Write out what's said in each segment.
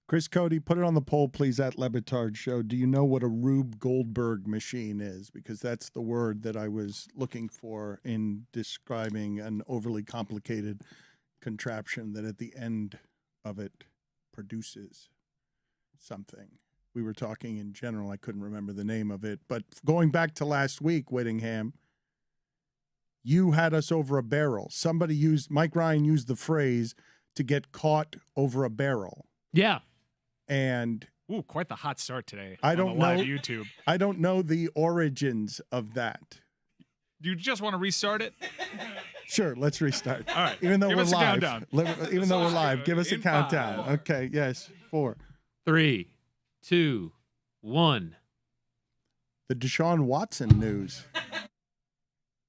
Chris Cody, put it on the poll, please, at Le Batard Show. Do you know what a Rube Goldberg machine is? Because that's the word that I was looking for in describing an overly complicated contraption that at the end of it produces something. We were talking in general. I couldn't remember the name of it. But going back to last week, Whittingham, you had us over a barrel. Mike Ryan used the phrase to get caught over a barrel. Yeah. And quite the hot start today. I don't on know live YouTube. I don't know the origins of that. Do you just want to restart it? Sure, let's restart. All right. Even though Give we're us a live. countdown. Even though we're live, give us a In countdown. 5. Okay, yes. 4. 3, 2, 1. The Deshaun Watson news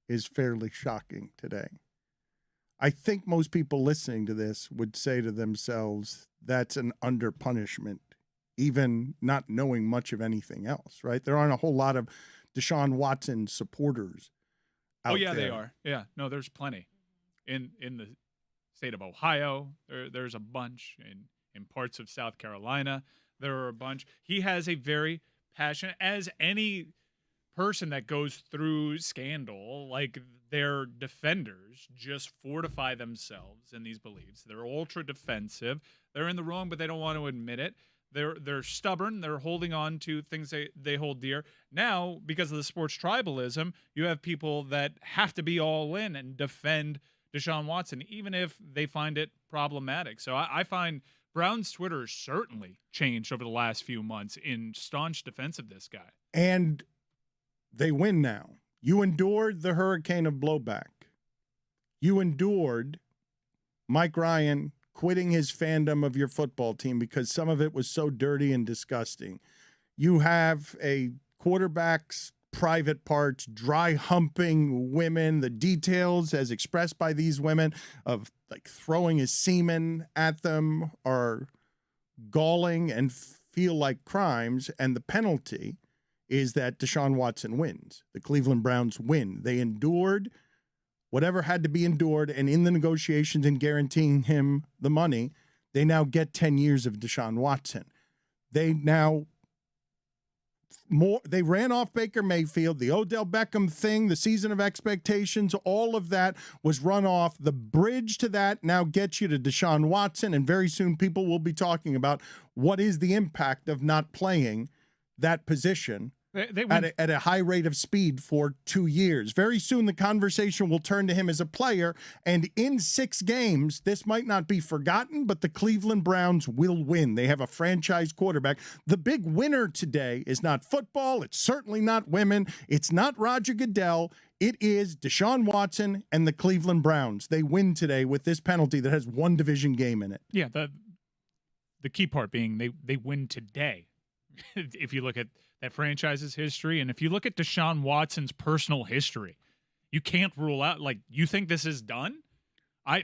is fairly shocking today. I think most people listening to this would say to themselves, that's an under punishment, even not knowing much of anything else, right? There aren't a whole lot of Deshaun Watson supporters out there. They are. Yeah, no, there's plenty. In the state of Ohio, there's a bunch. In parts of South Carolina, there are a bunch. He has a very passionate, as any person that goes through scandal, like their defenders just fortify themselves in these beliefs. They're ultra defensive. They're in the wrong, but they don't want to admit it. They're stubborn. They're holding on to things they hold dear. Now, because of the sports tribalism, you have people that have to be all in and defend Deshaun Watson, even if they find it problematic. So I find Brown's Twitter certainly changed over the last few months in staunch defense of this guy. And they win now. You endured the hurricane of blowback. You endured Mike Ryan quitting his fandom of your football team because some of it was so dirty and disgusting. You have a quarterback's private parts, dry humping women, the details as expressed by these women of like throwing his semen at them are galling and feel like crimes, and the penalty is that Deshaun Watson wins. The Cleveland Browns win. They endured whatever had to be endured, and in the negotiations and guaranteeing him the money, they now get 10 years of Deshaun Watson. They ran off Baker Mayfield, the Odell Beckham thing, the season of expectations, all of that was run off. The bridge to that now gets you to Deshaun Watson, and very soon people will be talking about what is the impact of not playing that position at a high rate of speed for 2 years. Very soon the conversation will turn to him as a player, and in 6 games, this might not be forgotten, but the Cleveland Browns will win. They have a franchise quarterback. The big winner today is not football. It's certainly not women. It's not Roger Goodell. It is Deshaun Watson and the Cleveland Browns. They win today with this penalty that has 1 division game in it. Yeah, the key part being they win today. If you look at that franchise's history, and if you look at Deshaun Watson's personal history, you can't rule out, like, you think this is done? I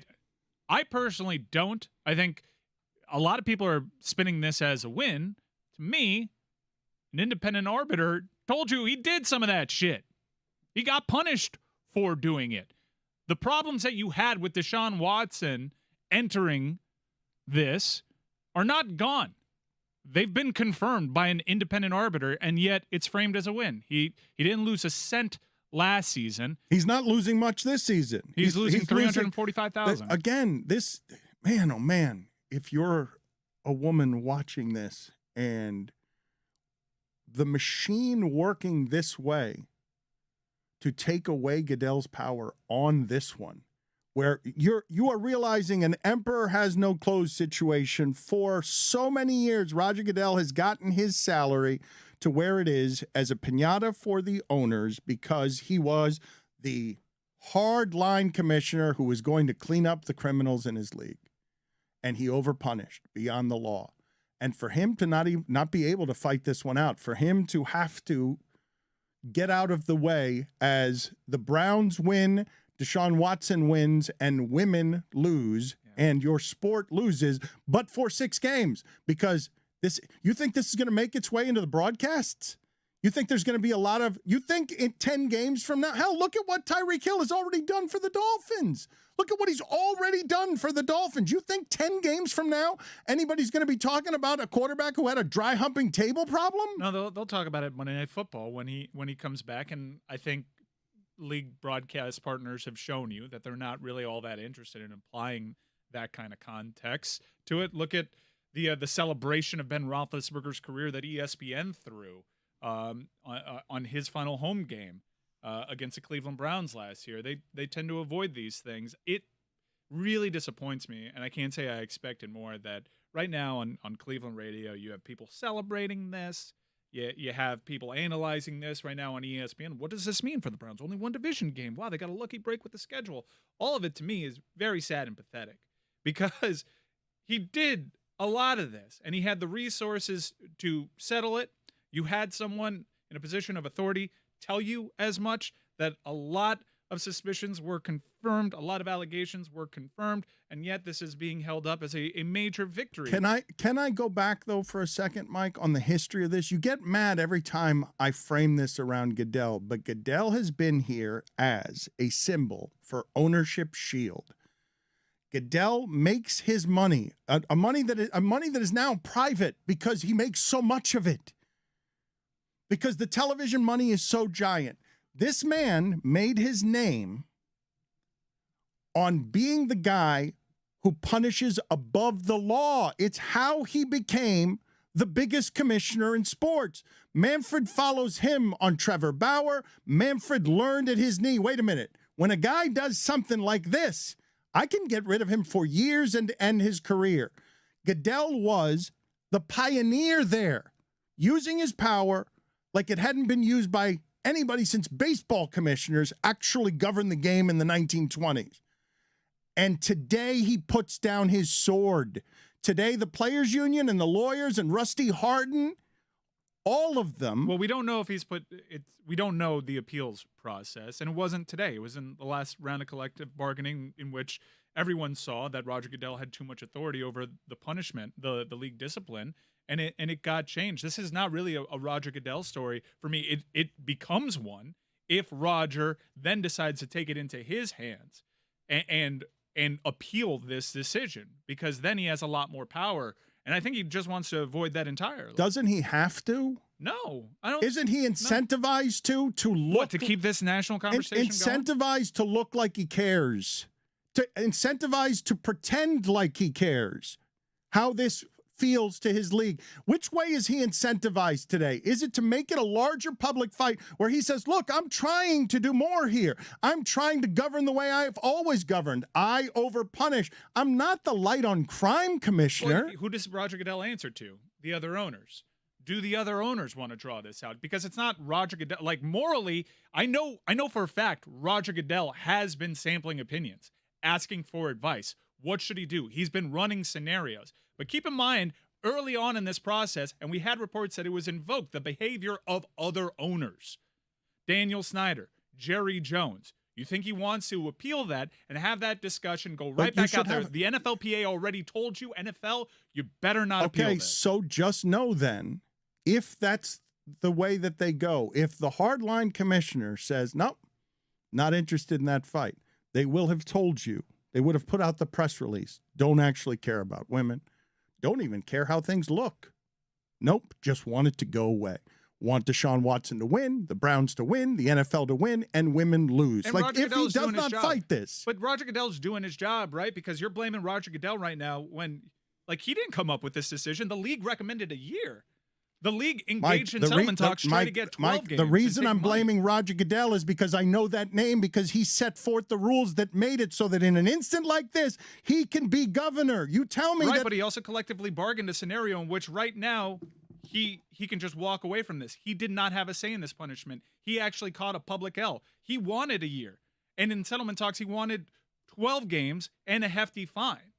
personally don't. I think a lot of people are spinning this as a win. To me, an independent arbiter told you he did some of that shit. He got punished for doing it. The problems that you had with Deshaun Watson entering this are not gone. They've been confirmed by an independent arbiter, and yet it's framed as a win. He didn't lose a cent last season. He's not losing much this season. He's losing $345,000. Again, this man, oh man, if you're a woman watching this and the machine working this way to take away Goodell's power on this one, where you are realizing an emperor has no clothes situation. For so many years, Roger Goodell has gotten his salary to where it is as a piñata for the owners because he was the hard-line commissioner who was going to clean up the criminals in his league. And he overpunished beyond the law. And for him to not be able to fight this one out, for him to have to get out of the way as the Browns win, Deshaun Watson wins, and women lose, and your sport loses, but for 6 games. Because you think this is going to make its way into the broadcasts? You think there's going to be a lot of, you think in 10 games from now, hell, look at what Tyreek Hill has already done for the Dolphins. Look at what he's already done for the Dolphins. You think 10 games from now, anybody's going to be talking about a quarterback who had a dry humping table problem? No, they'll talk about it Monday Night Football when he comes back, and I think league broadcast partners have shown you that they're not really all that interested in applying that kind of context to it. Look at the celebration of Ben Roethlisberger's career that ESPN threw on his final home game against the Cleveland Browns last year. They tend to avoid these things. It really disappoints me, and I can't say I expected more, that right now on Cleveland radio you have people celebrating this. You have people analyzing this right now on ESPN. What does this mean for the Browns? Only one division game. Wow, they got a lucky break with the schedule. All of it, to me, is very sad and pathetic because he did a lot of this, and he had the resources to settle it. You had someone in a position of authority tell you as much, that a lot of suspicions were confirmed, a lot of allegations were confirmed, and yet this is being held up as a major victory. Can I go back, though, for a second, Mike, on the history of this? You get mad every time I frame this around Goodell, but Goodell has been here as a symbol for ownership shield. Goodell makes his money, a money that is now private because he makes so much of it. Because the television money is so giant. This man made his name on being the guy who punishes above the law. It's how he became the biggest commissioner in sports. Manfred follows him on Trevor Bauer. Manfred learned at his knee, wait a minute, when a guy does something like this, I can get rid of him for years and end his career. Goodell was the pioneer there, using his power like it hadn't been used by anybody since baseball commissioners actually governed the game in the 1920s. And today he puts down his sword. Today the players union and the lawyers and Rusty Hardin, all of them. Well, we don't know if he's put it. We don't know the appeals process, and it wasn't today. It was in the last round of collective bargaining in which everyone saw that Roger Goodell had too much authority over the punishment, the league discipline. And it got changed. This is not really a Roger Goodell story. For me, it becomes one if Roger then decides to take it into his hands and appeal this decision, because then he has a lot more power. And I think he just wants to avoid that entirely. Doesn't he have to? No, I don't. Isn't he incentivized to look? What, to keep this national conversation incentivized to look like he cares, to incentivized to pretend like he cares? How this feels to his league. Which way is he incentivized today? Is it to make it a larger public fight where he says, look, I'm trying to do more here. I'm trying to govern the way I've always governed. I overpunish. I'm not the light on crime commissioner. Well, who does Roger Goodell answer to? The other owners. Do the other owners want to draw this out? Because it's not Roger Goodell. Like, morally, I know for a fact Roger Goodell has been sampling opinions, asking for advice. What should he do? He's been running scenarios. But keep in mind, early on in this process, and we had reports that it was invoked, the behavior of other owners. Daniel Snyder, Jerry Jones. You think he wants to appeal that and have that discussion go right back out there? The NFLPA already told you, NFL, you better not appeal this. Okay, so just know then, if that's the way that they go, if the hardline commissioner says, nope, not interested in that fight, they will have told you. They would have put out the press release. Don't actually care about women. Don't even care how things look. Nope, just want it to go away. Want Deshaun Watson to win, the Browns to win, the NFL to win, and women lose. And like, Roger if he does not fight this. But Roger Goodell's doing his job, right? Because you're blaming Roger Goodell right now when, like, he didn't come up with this decision. The league recommended a year. The league engaged in settlement talks trying to get 12 games. The reason I'm blaming Roger Goodell is because I know that name, because he set forth the rules that made it so that in an instant like this, he can be governor. You tell me right, that. But he also collectively bargained a scenario in which right now he can just walk away from this. He did not have a say in this punishment. He actually caught a public L. He wanted a year. And in settlement talks, he wanted 12 games and a hefty fine.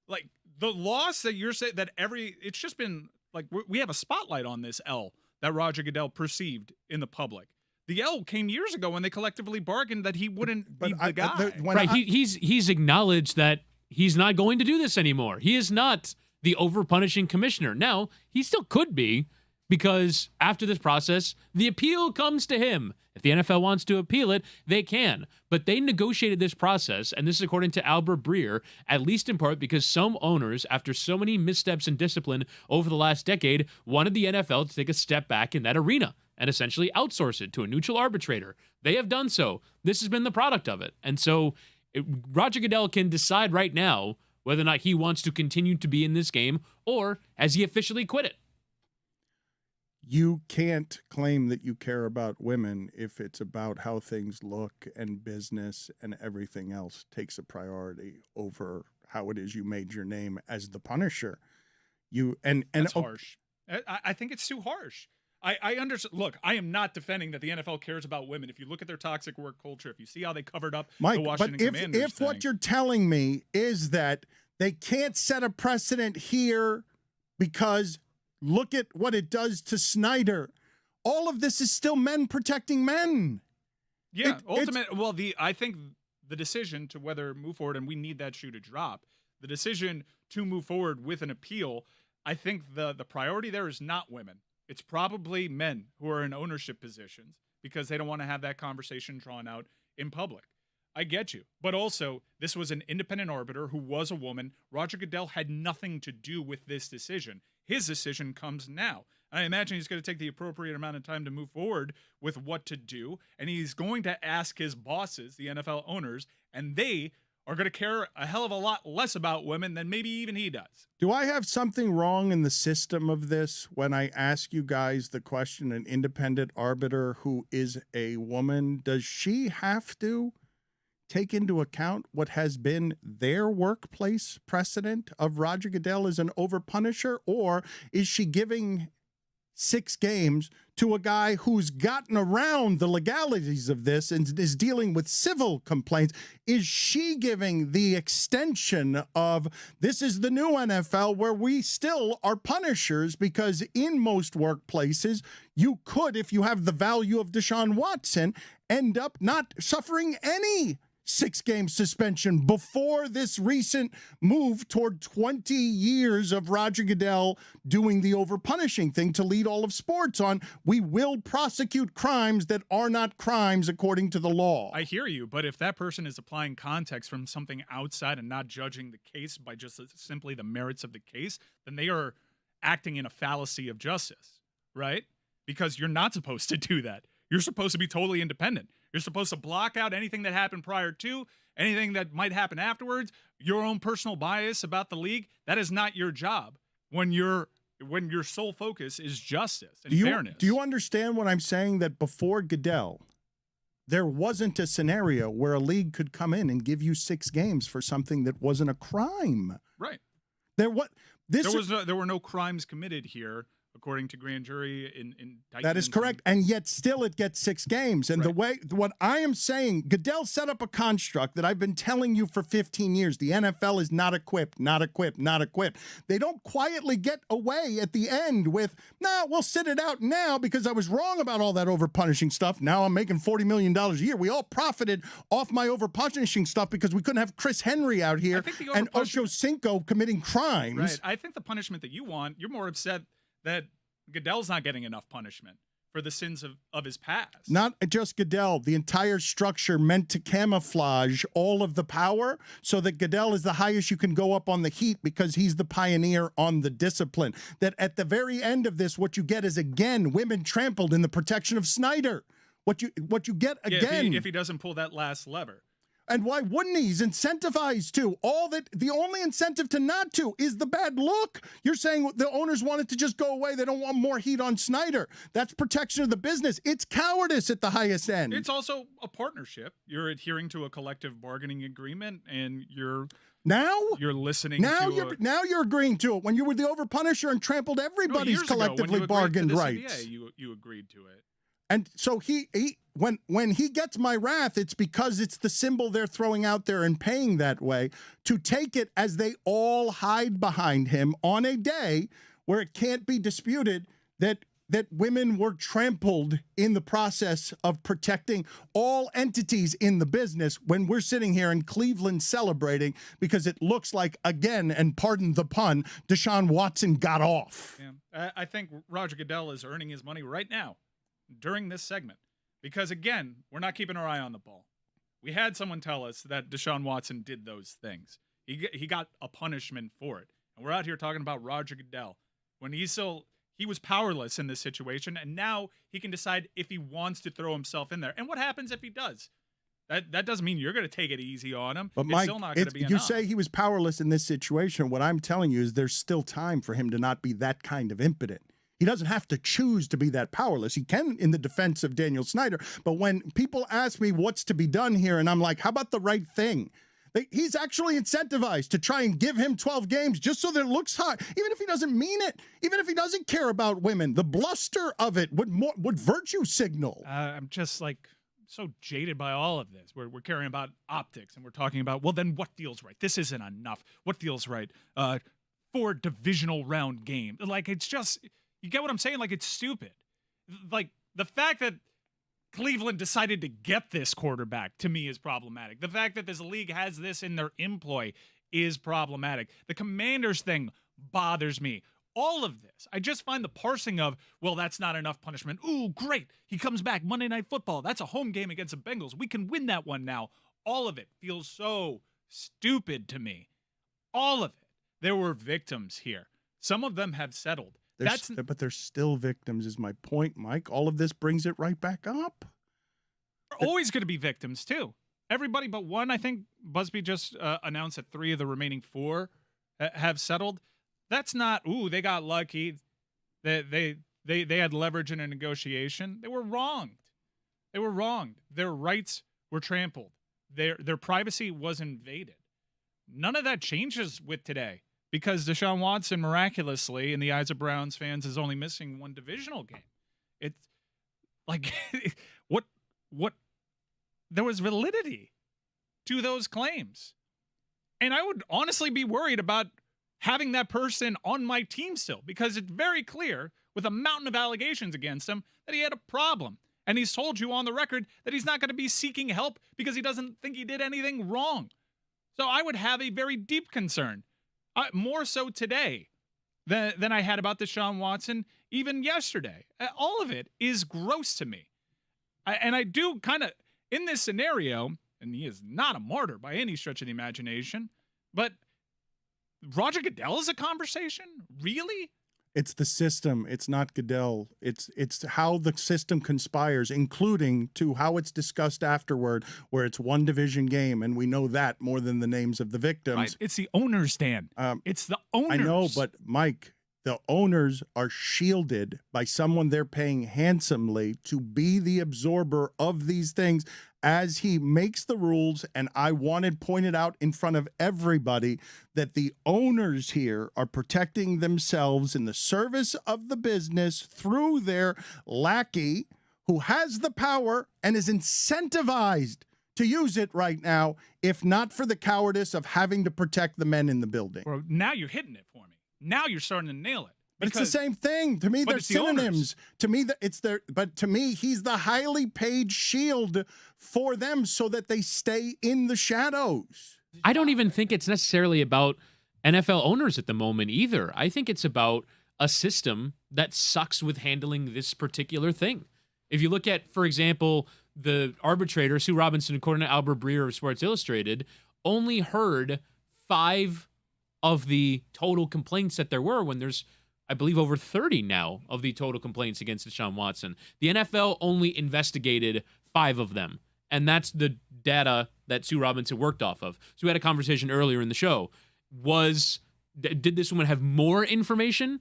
Like, the loss that you're saying that it's just been, like, we have a spotlight on this L that Roger Goodell perceived in the public. The L came years ago when they collectively bargained that he wouldn't be the guy. Right, he's acknowledged that he's not going to do this anymore. He is not the over-punishing commissioner. Now, he still could be, because after this process, the appeal comes to him. If the NFL wants to appeal it, they can. But they negotiated this process, and this is according to Albert Breer, at least in part because some owners, after so many missteps in discipline over the last decade, wanted the NFL to take a step back in that arena and essentially outsource it to a neutral arbitrator. They have done so. This has been the product of it. And so Roger Goodell can decide right now whether or not he wants to continue to be in this game, or has he officially quit it? You can't claim that you care about women if it's about how things look and business and everything else takes a priority over how it is you made your name as the Punisher. That's harsh. I think it's too harsh. I understand. Look, I am not defending that the NFL cares about women. If you look at their toxic work culture, if you see how they covered up Mike, the Washington Commanders if what you're telling me is that they can't set a precedent here because look at what it does to Snyder. All of this is still men protecting men. Yeah, I think the decision to whether move forward, and we need that shoe to drop, the decision to move forward with an appeal, I think the priority there is not women. It's probably men who are in ownership positions because they don't want to have that conversation drawn out in public. I get you. But also, this was an independent arbiter who was a woman. Roger Goodell had nothing to do with this decision. His decision comes now. I imagine he's going to take the appropriate amount of time to move forward with what to do. And he's going to ask his bosses, the NFL owners, and they are going to care a hell of a lot less about women than maybe even he does. Do I have something wrong in the system of this when I ask you guys the question, an independent arbiter who is a woman, does she have to take into account what has been their workplace precedent of Roger Goodell as an overpunisher, or is she giving 6 games to a guy who's gotten around the legalities of this and is dealing with civil complaints? Is she giving the extension of this is the new NFL where we still are punishers? Because in most workplaces, you could, if you have the value of Deshaun Watson, end up not suffering any 6-game suspension before this recent move toward 20 years of Roger Goodell doing the overpunishing thing to lead all of sports on, we will prosecute crimes that are not crimes according to the law. I hear you, but if that person is applying context from something outside and not judging the case by just simply the merits of the case, then they are acting in a fallacy of justice, right? Because you're not supposed to do that. You're supposed to be totally independent. You're supposed to block out anything that happened prior to, anything that might happen afterwards, your own personal bias about the league. That is not your job when your sole focus is justice and fairness. Do you understand what I'm saying? That before Goodell, there wasn't a scenario where a league could come in and give you 6 games for something that wasn't a crime. Right. There were no crimes committed here, according to grand jury indictments. That is correct. And yet still it gets 6 games. And what I am saying, Goodell set up a construct that I've been telling you for 15 years. The NFL is not equipped, not equipped, not equipped. They don't quietly get away at the end with, we'll sit it out now because I was wrong about all that overpunishing stuff. Now I'm making $40 million a year. We all profited off my overpunishing stuff because we couldn't have Chris Henry out here and Ocho Cinco committing crimes. Right. I think the punishment that you want, you're more upset that Goodell's not getting enough punishment for the sins of his past. Not just Goodell, the entire structure meant to camouflage all of the power so that Goodell is the highest you can go up on the heat because he's the pioneer on the discipline. That at the very end of this, what you get is, again, women trampled in the protection of Snyder. What you get again. If he doesn't pull that last lever. And why wouldn't he? He's incentivized to. The only incentive to not to is the bad look. You're saying the owners want it to just go away. They don't want more heat on Snyder. That's protection of the business. It's cowardice at the highest end. It's also a partnership. You're adhering to a collective bargaining agreement, and you're listening. Now you're agreeing to it. When you were the overpunisher and trampled everybody's collectively bargained rights, you agreed to it. And so when he gets my wrath, it's because it's the symbol they're throwing out there and paying that way to take it as they all hide behind him on a day where it can't be disputed that that women were trampled in the process of protecting all entities in the business when we're sitting here in Cleveland celebrating because it looks like, again, and pardon the pun, Deshaun Watson got off. Yeah. I think Roger Goodell is earning his money right now during this segment because, again, we're not keeping our eye on the ball. We had someone tell us that Deshaun Watson did those things. He got a punishment for it. And we're out here talking about Roger Goodell when he was powerless in this situation, and now he can decide if he wants to throw himself in there. And what happens if he does? That doesn't mean you're going to take it easy on him. But it's Mike, still not going to be you enough. say he was powerless in this situation. What I'm telling you is there's still time for him to not be that kind of impotent. He doesn't have to choose to be that powerless. He can in the defense of Daniel Snyder. But when people ask me what's to be done here, and I'm like, how about the right thing? He's actually incentivized to try and give him 12 games just so that it looks high. Even if he doesn't mean it, even if he doesn't care about women, the bluster of it would virtue signal. I'm just like so jaded by all of this. We're caring about optics and we're talking about, well, then what feels right? This isn't enough. What feels right? 4 divisional round game. Like, it's just, you get what I'm saying? Like, it's stupid. Like, the fact that Cleveland decided to get this quarterback, to me, is problematic. The fact that this league has this in their employ is problematic. The Commanders thing bothers me. All of this, I just find the parsing of, well, that's not enough punishment. Ooh, great. He comes back Monday Night Football. That's a home game against the Bengals. We can win that one now. All of it feels so stupid to me. All of it. There were victims here. Some of them have settled. But they're still victims, is my point, Mike. All of this brings it right back up. They're always going to be victims, too. Everybody but one. I think Busby just announced that 3 of the remaining 4 have settled. That's not, ooh, they got lucky. They had leverage in a negotiation. They were wronged. They were wronged. Their rights were trampled. Their privacy was invaded. None of that changes with today. Because Deshaun Watson, miraculously, in the eyes of Browns fans, is only missing 1 divisional game. It's like, what? There was validity to those claims. And I would honestly be worried about having that person on my team still, because it's very clear, with a mountain of allegations against him, that he had a problem. And he's told you on the record that he's not going to be seeking help because he doesn't think he did anything wrong. So I would have a very deep concern. More so today than I had about Deshaun Watson even yesterday. All of it is gross to me. I do kind of, in this scenario, and he is not a martyr by any stretch of the imagination, but Roger Goodell is a conversation? Really? It's the system. It's not Goodell. It's how the system conspires, including to how it's discussed afterward, where it's 1 division game, and we know that more than the names of the victims. Right. It's the owners, Dan. It's the owners. I know, but Mike, the owners are shielded by someone they're paying handsomely to be the absorber of these things as he makes the rules. And I wanted pointed out in front of everybody that the owners here are protecting themselves in the service of the business through their lackey who has the power and is incentivized to use it right now, if not for the cowardice of having to protect the men in the building. Well, now you're hitting it for me. Now you're starting to nail it. But it's the same thing. To me, they're synonyms. To me, but to me, he's the highly paid shield for them so that they stay in the shadows. I don't even think it's necessarily about NFL owners at the moment either. I think it's about a system that sucks with handling this particular thing. If you look at, for example, the arbitrator, Sue Robinson, according to Albert Breer of Sports Illustrated, only heard 5 of the total complaints that there were when there's, I believe, over 30 now of the total complaints against Deshaun Watson. The NFL only investigated 5 of them, and that's the data that Sue Robinson worked off of. So we had a conversation earlier in the show. Did this woman have more information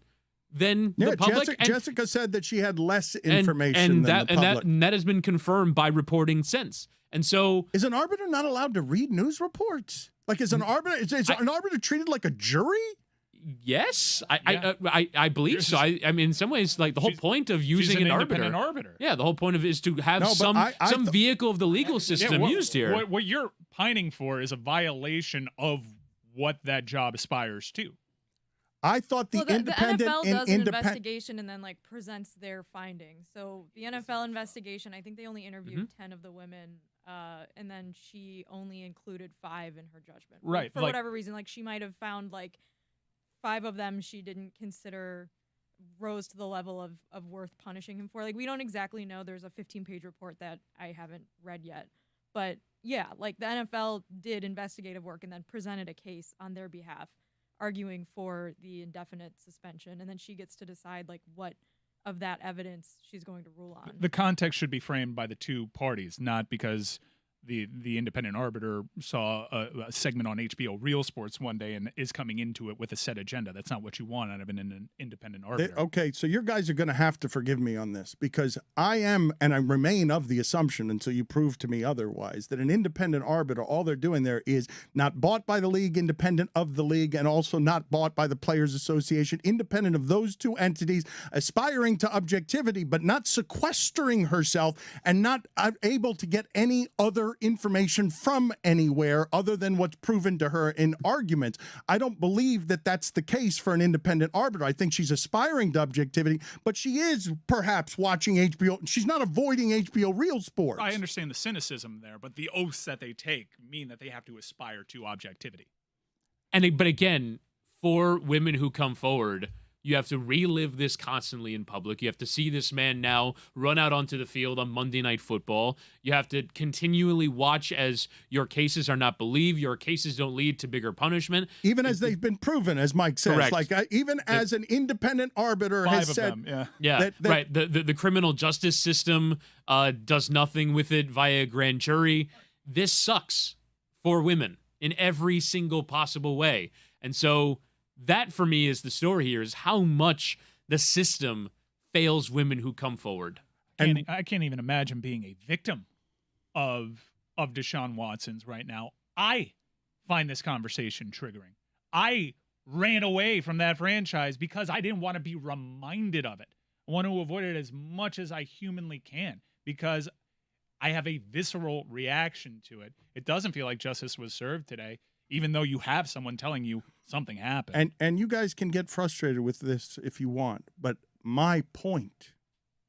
than the public? Jessica said that she had less information than the public. And that has been confirmed by reporting since. And so, is an arbiter not allowed to read news reports? Like, is an arbiter an arbiter treated like a jury? Yes, I believe so. I mean, in some ways, like the whole point of using an arbiter. Yeah, the whole point of it is to have some vehicle of the legal system used here. What you're pining for is a violation of what that job aspires to. I thought the independent the NFL does an independent. investigation and then like presents their findings. So the NFL investigation, I think they only interviewed 10 of the women, and then she only included 5 in her judgment. Right, For like- whatever reason, like she might have found like 5 of them she didn't consider rose to the level of worth punishing him for. Like, we don't exactly know. There's a 15-page report that I haven't read yet. But yeah, like the NFL did investigative work and then presented a case on their behalf, arguing for the indefinite suspension. And then she gets to decide like what of that evidence she's going to rule on. The context should be framed by the two parties, not because the independent arbiter saw a segment on HBO Real Sports one day and is coming into it with a set agenda. That's not what you want out of an independent arbiter. Okay, so you guys are going to have to forgive me on this, because I am, and I remain of the assumption until you prove to me otherwise, that an independent arbiter, all they're doing there is not bought by the league, independent of the league, and also not bought by the Players Association, independent of those two entities, aspiring to objectivity, but not sequestering herself and not able to get any other information from anywhere other than what's proven to her in arguments. I don't believe that that's the case for an independent arbiter. I think she's aspiring to objectivity, but she is perhaps watching HBO. She's not avoiding HBO Real Sports. I understand the cynicism there, but the oaths that they take mean that they have to aspire to objectivity. But again, for women who come forward, you have to relive this constantly in public. You have to see this man now run out onto the field on Monday Night Football. You have to continually watch as your cases are not believed. Your cases don't lead to bigger punishment. Even as they've been proven, as Mike says. Correct. Like even as an independent arbiter 5 has of said. them, yeah. Yeah, that- right. The criminal justice system does nothing with it via a grand jury. This sucks for women in every single possible way. And so that, for me, is the story here, is how much the system fails women who come forward. I can't even imagine being a victim of Deshaun Watson's right now. I find this conversation triggering. I ran away from that franchise because I didn't want to be reminded of it. I want to avoid it as much as I humanly can because I have a visceral reaction to it. It doesn't feel like justice was served today, even though you have someone telling you something happened. And you guys can get frustrated with this if you want, but my point,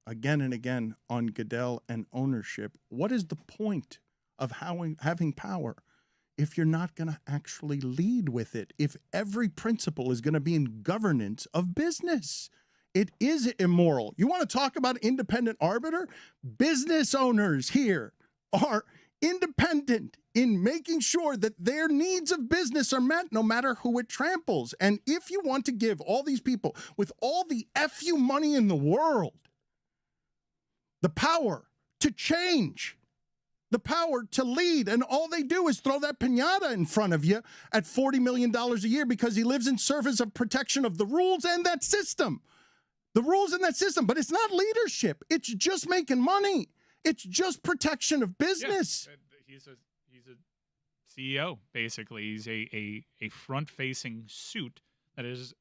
again and again, on Goodell and ownership, what is the point of having power if you're not going to actually lead with it? If every principle is going to be in governance of business, it is immoral. You want to talk about independent arbiter? Business owners here are independent in making sure that their needs of business are met no matter who it tramples. And if you want to give all these people with all the FU money in the world the power to change, the power to lead, and all they do is throw that piñata in front of you at $40 million a year because he lives in service of protection of the rules and that system. The rules in that system, but it's not leadership. It's just making money. It's just protection of business. Yeah, he's a CEO, basically. He's a front-facing suit that is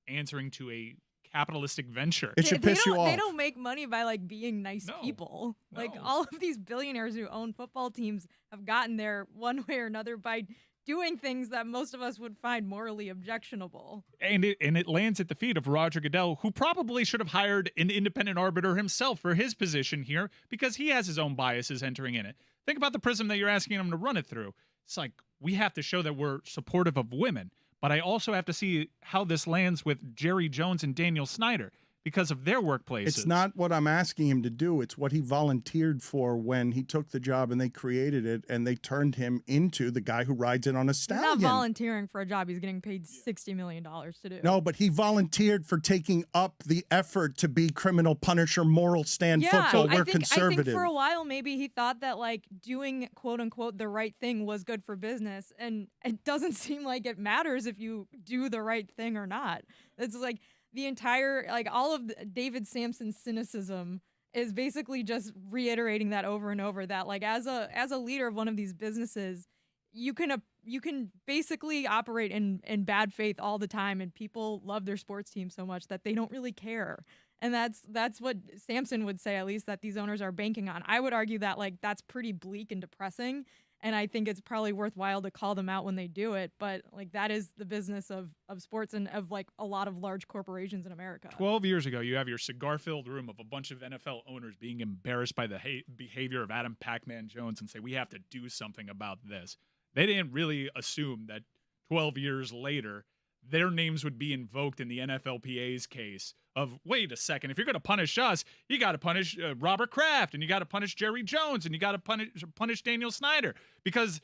answering to a capitalistic venture. It should piss you off. They don't make money by like being nice people. No. Like all of these billionaires who own football teams have gotten there one way or another by doing things that most of us would find morally objectionable. And it lands at the feet of Roger Goodell, who probably should have hired an independent arbiter himself for his position here because he has his own biases entering in it. Think about the prism that you're asking him to run it through. It's like, we have to show that we're supportive of women, but I also have to see how this lands with Jerry Jones and Daniel Snyder because of their workplaces. It's not what I'm asking him to do. It's what he volunteered for when he took the job and they created it and they turned him into the guy who rides it on a stallion. He's not volunteering for a job he's getting paid $60 million to do. No, but he volunteered for taking up the effort to be criminal punisher, moral stand football. We're conservative. I think for a while maybe he thought that like doing quote unquote the right thing was good for business, and it doesn't seem like it matters if you do the right thing or not. It's like the entire, like all of David Sampson's cynicism is basically just reiterating that over and over, that like as a leader of one of these businesses, you can basically operate in bad faith all the time, and people love their sports team so much that they don't really care. And that's what Sampson would say, at least, that these owners are banking on. I would argue that like that's pretty bleak and depressing. And I think it's probably worthwhile to call them out when they do it. But like that is the business of sports and of like a lot of large corporations in America. 12 years ago, you have your cigar-filled room of a bunch of NFL owners being embarrassed by the behavior of Adam Pac-Man Jones and say, we have to do something about this. They didn't really assume that 12 years later, their names would be invoked in the NFLPA's case of, wait a second, if you're going to punish us, you got to punish Robert Kraft, and you got to punish Jerry Jones, and you got to punish Daniel Snyder, because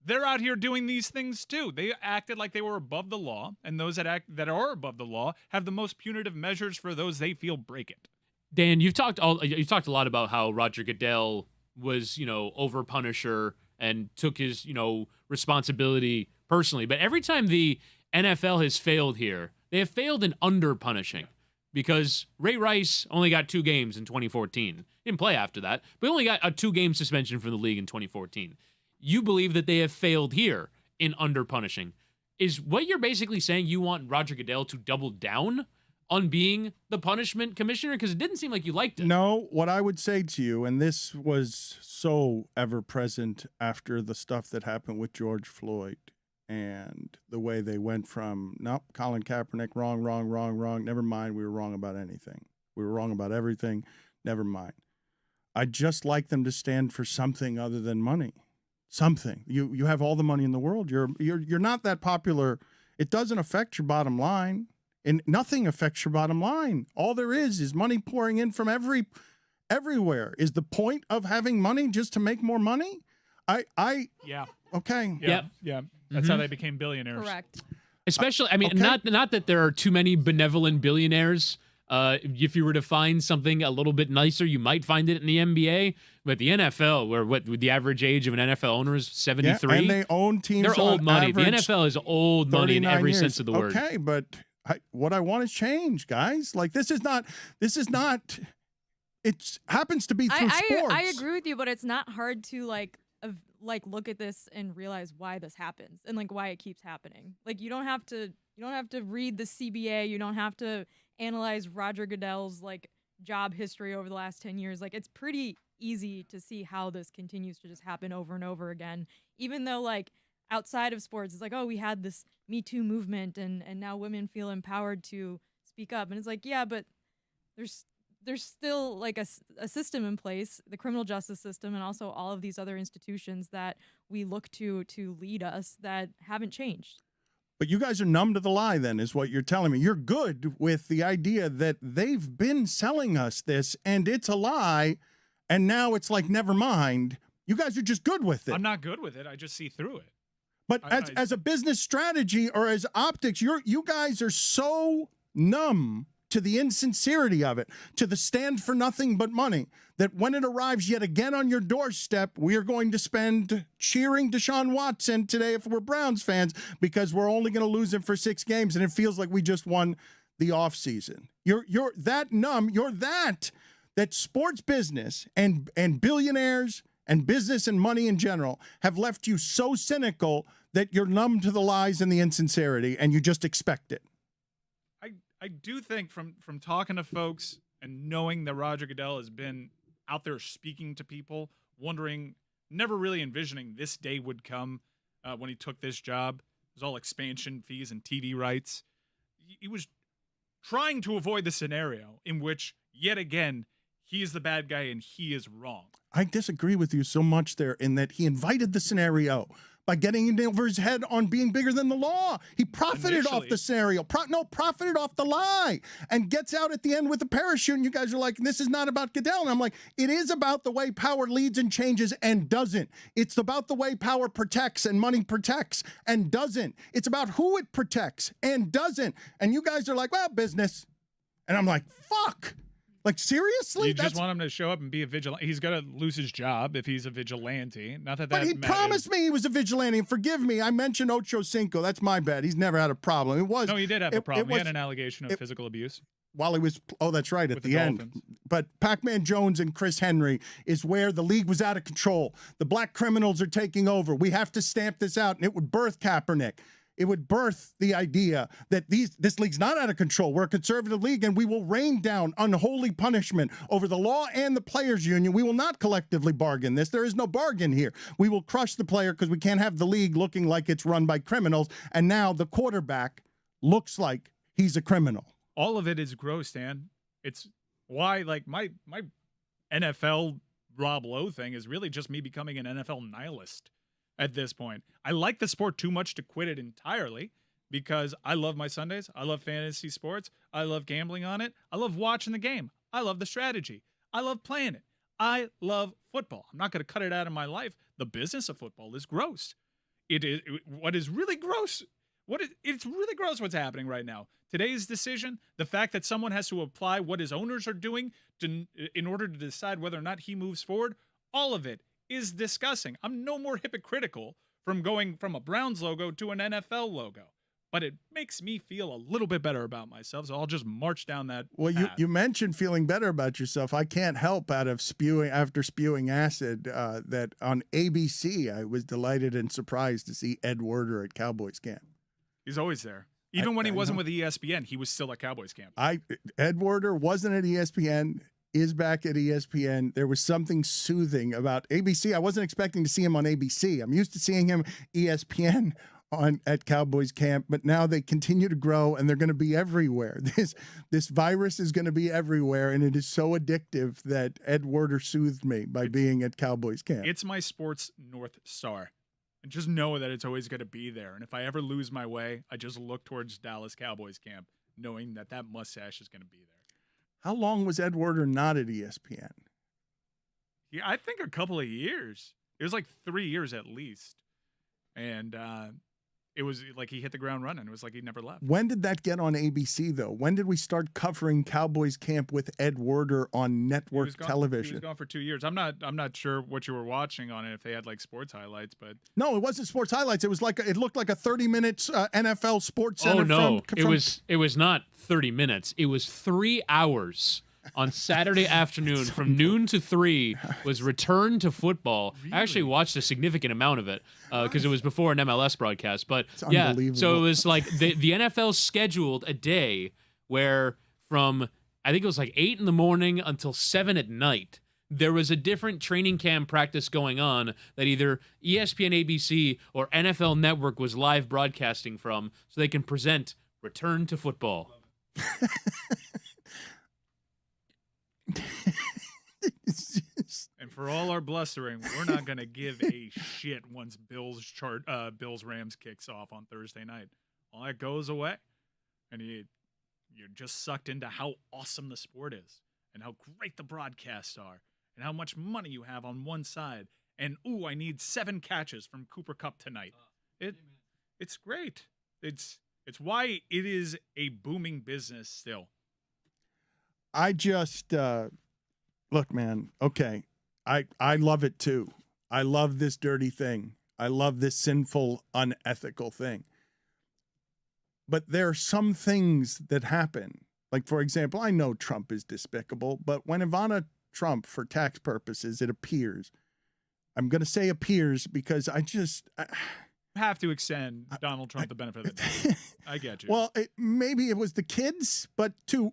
they're out here doing these things too. They acted like they were above the law, and those that are above the law have the most punitive measures for those they feel break it. Dan, you've talked a lot about how Roger Goodell was, over punisher and took his, responsibility personally. But every time the NFL has failed here, they have failed in under punishing, because Ray Rice only got 2 games in 2014. Didn't play after that, but only got a 2-game suspension from the league in 2014. You believe that they have failed here in under punishing. Is what you're basically saying you want Roger Goodell to double down on being the punishment commissioner? Because it didn't seem like you liked it. No, what I would say to you, and this was so ever present after the stuff that happened with George Floyd, and the way they went from, nope, Colin Kaepernick, wrong, never mind, we were wrong about anything. We were wrong about everything, never mind. I'd just like them to stand for something other than money. Something. You have all the money in the world. You're not that popular. It doesn't affect your bottom line, and nothing affects your bottom line. All there is money pouring in from everywhere. Is the point of having money just to make more money? Yeah. Okay. Yeah. That's how they became billionaires. Correct. Especially, I mean, okay. not that there are too many benevolent billionaires. If you were to find something a little bit nicer, you might find it in the NBA. But the NFL, where the average age of an NFL owner is 73. Yeah, and they own teams. They're old money. The average NFL is old money in every years. sense of the word. Okay, but what I want is change, guys. Like this is not. It happens to be through sports. I agree with you, but it's not hard to like look at this and realize why this happens and like why it keeps happening. Like you don't have to read the CBA. You don't have to analyze Roger Goodell's like job history over the last 10 years. Like it's pretty easy to see how this continues to just happen over and over again. Even though like outside of sports, it's like, oh, we had this Me Too movement and now women feel empowered to speak up. And it's like, yeah, but there's still like a system in place, the criminal justice system, and also all of these other institutions that we look to lead us that haven't changed. But you guys are numb to the lie, then, is what you're telling me. You're good with the idea that they've been selling us this, and it's a lie, and now it's like, never mind. You guys are just good with it. I'm not good with it. I just see through it. But as a business strategy or as optics, you guys are so numb to the insincerity of it, to the stand for nothing but money, that when it arrives yet again on your doorstep, we are going to spend cheering Deshaun Watson today if we're Browns fans, because we're only going to lose him for 6 games, and it feels like we just won the offseason. You're that numb. You're that sports business and billionaires and business and money in general have left you so cynical that you're numb to the lies and the insincerity, and you just expect it. I do think from talking to folks and knowing that Roger Goodell has been out there speaking to people, wondering, never really envisioning this day would come when he took this job. It was all expansion fees and TV rights. He was trying to avoid the scenario in which, yet again, he is the bad guy and he is wrong. I disagree with you so much there in that he invited the scenario by getting in over his head on being bigger than the law. He profited off the scenario. Profited off the lie, and gets out at the end with a parachute. And you guys are like, this is not about Goodell. And I'm like, it is about the way power leads and changes and doesn't. It's about the way power protects and money protects and doesn't. It's about who it protects and doesn't. And you guys are like, well, business. And I'm like, fuck. Like, seriously? You just want him to show up and be a vigilante. He's going to lose his job if he's a vigilante. Not that But he matters. promised me he was a vigilante. And forgive me, I mentioned Ocho Cinco. That's my bad. He's never had a problem. No, he did have a problem. He had an allegation of physical abuse. While he was, that's right, at the end. Dolphins. But Pac-Man Jones and Chris Henry is where the league was out of control. The black criminals are taking over. We have to stamp this out, and it would birth Kaepernick. It would birth the idea that this league's not out of control. We're a conservative league, and we will rain down unholy punishment over the law and the players' union. We will not collectively bargain this. There is no bargain here. We will crush the player because we can't have the league looking like it's run by criminals. And now the quarterback looks like he's a criminal. All of it is gross, Dan. It's why, like, my NFL Rob Lowe thing is really just me becoming an NFL nihilist at this point. I like the sport too much to quit it entirely because I love my Sundays. I love fantasy sports. I love gambling on it. I love watching the game. I love the strategy. I love playing it. I love football. I'm not going to cut it out of my life. The business of football is gross. What is really gross. It's really gross what's happening right now. Today's decision, the fact that someone has to apply what his owners are doing in order to decide whether or not he moves forward, all of it is disgusting. I'm no more hypocritical from going from a Browns logo to an NFL logo, but it makes me feel a little bit better about myself, so I'll just march down that path. You mentioned feeling better about yourself. I can't help after spewing acid that on ABC, I was delighted and surprised to see Ed Werder at Cowboys camp. He's always there. Even when he wasn't with ESPN, he was still at Cowboys camp. Ed Werder wasn't at ESPN, is back at ESPN. There was something soothing about ABC. I wasn't expecting to see him on ABC. I'm used to seeing him ESPN at Cowboys camp, but now they continue to grow and they're going to be everywhere. This virus is going to be everywhere, and it is so addictive that Ed Werder soothed me by being at Cowboys camp. It's my sports North Star. And just know that it's always going to be there. And if I ever lose my way, I just look towards Dallas Cowboys camp, knowing that mustache is going to be there. How long was Ed Werder not at ESPN? Yeah, I think a couple of years. It was like 3 years at least. And it was like he hit the ground running. It was like he never left. When did that get on ABC, though? When did we start covering Cowboys camp with Ed Werder on network television? He was gone for 2 years. I'm not sure what you were watching on it, if they had like sports highlights, but no, it wasn't sports highlights. It was like it looked like a 30 minutes NFL Sports Center. Oh no, it was not 30 minutes. It was 3 hours. On Saturday afternoon from noon to 3 was Return to Football. Really? I actually watched a significant amount of it because it was before an MLS broadcast. But yeah, so it was like the NFL scheduled a day where from, I think it was like 8 in the morning until 7 at night, there was a different training camp practice going on that either ESPN, ABC, or NFL Network was live broadcasting from so they can present Return to Football. And for all our blustering, we're not going to give a shit once Bills Rams kicks off on Thursday night. All that goes away, and you're just sucked into how awesome the sport is and how great the broadcasts are and how much money you have on one side. And I need 7 catches from Cooper Kupp tonight. It's great. It's why it is a booming business still. I just look, man. Okay, I love it too. I love this dirty thing. I love this sinful, unethical thing. But there are some things that happen. Like, for example, I know Trump is despicable, but when Ivana Trump, for tax purposes, it appears. I'm going to say appears because I have to extend Donald Trump the benefit of the doubt. I get you. Well, maybe it was the kids, but to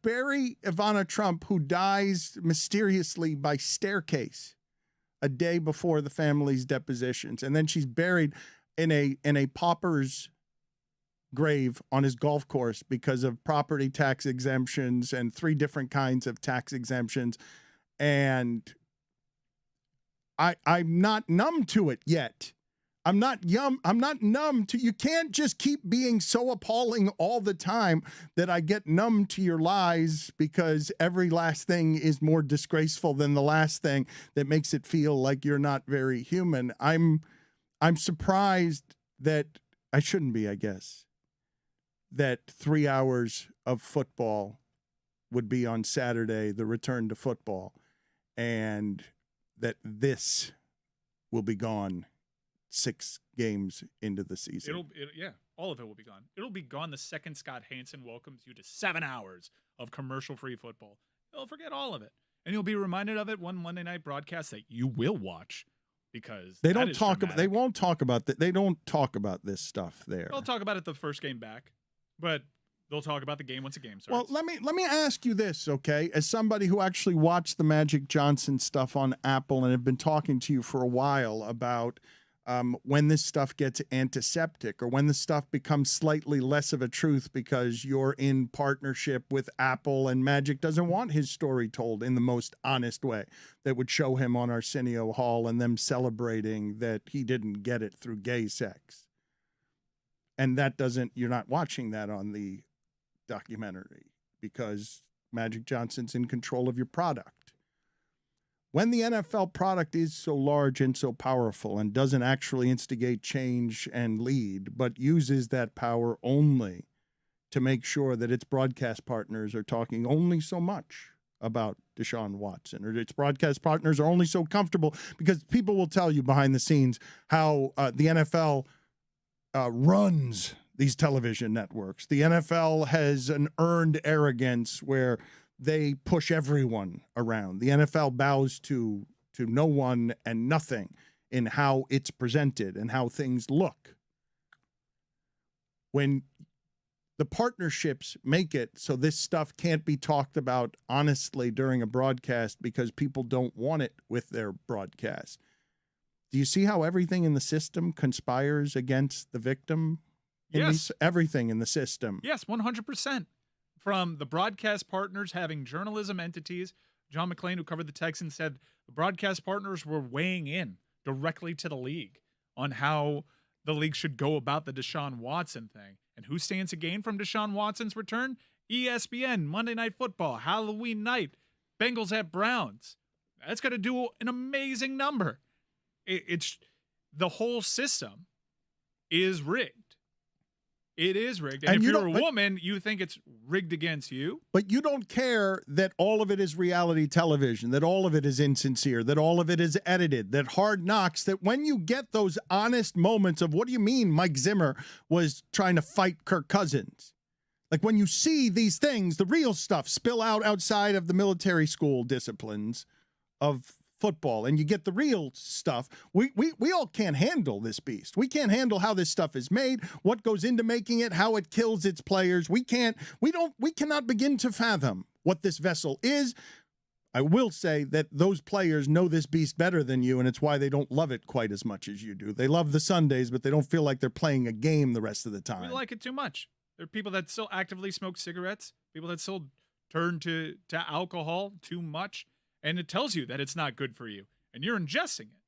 bury Ivana Trump, who dies mysteriously by staircase a day before the family's depositions, and then she's buried in a pauper's grave on his golf course because of property tax exemptions and 3 different kinds of tax exemptions, and I'm not numb to it yet. I'm not numb to, you can't just keep being so appalling all the time that I get numb to your lies because every last thing is more disgraceful than the last thing that makes it feel like you're not very human. I'm surprised that I shouldn't be, I guess, that 3 hours of football would be on Saturday, the return to football, and that this will be gone 6 games into the season. All of it will be gone. It'll be gone the second Scott Hansen welcomes you to 7 hours of commercial-free football. You'll forget all of it. And you'll be reminded of it one Monday night broadcast that you will watch because They that don't is talk about. They dramatic. won't talk about that. They don't talk about this stuff there. They'll talk about it the first game back, but they'll talk about the game once the game Well, starts. let me ask you this, okay? As somebody who actually watched the Magic Johnson stuff on Apple and have been talking to you for a while about when this stuff gets antiseptic or when the stuff becomes slightly less of a truth because you're in partnership with Apple and Magic doesn't want his story told in the most honest way that would show him on Arsenio Hall and them celebrating that he didn't get it through gay sex. And that doesn't, you're not watching that on the documentary because Magic Johnson's in control of your product. When the NFL product is so large and so powerful and doesn't actually instigate change and lead, but uses that power only to make sure that its broadcast partners are talking only so much about Deshaun Watson, or its broadcast partners are only so comfortable, because people will tell you behind the scenes how the NFL runs these television networks. The NFL has an earned arrogance where they push everyone around. The NFL bows to no one and nothing in how it's presented and how things look. When the partnerships make it so this stuff can't be talked about honestly during a broadcast because people don't want it with their broadcast. Do you see how everything in the system conspires against the victim? Yes. Everything in the system. Yes, 100%. From the broadcast partners having journalism entities, John McClain, who covered the Texans, said the broadcast partners were weighing in directly to the league on how the league should go about the Deshaun Watson thing. And who stands to gain from Deshaun Watson's return? ESPN, Monday Night Football, Halloween night, Bengals at Browns. That's going to do an amazing number. It's the whole system is rigged. It is rigged. And if you're a woman, you think it's rigged against you. But you don't care that all of it is reality television, that all of it is insincere, that all of it is edited, that Hard Knocks, that when you get those honest moments of what do you mean Mike Zimmer was trying to fight Kirk Cousins? Like when you see these things, the real stuff spill out outside of the military school disciplines of football, and you get the real stuff. We all can't handle this beast. We can't handle how this stuff is made, what goes into making it, how it kills its players. We cannot begin to fathom what this vessel is. I will say that those players know this beast better than you, and it's why they don't love it quite as much as you do. They love the Sundays, but they don't feel like they're playing a game the rest of the time. We like it too much. There are people that still actively smoke cigarettes, people that still turn to alcohol too much. And it tells you that it's not good for you, and you're ingesting it.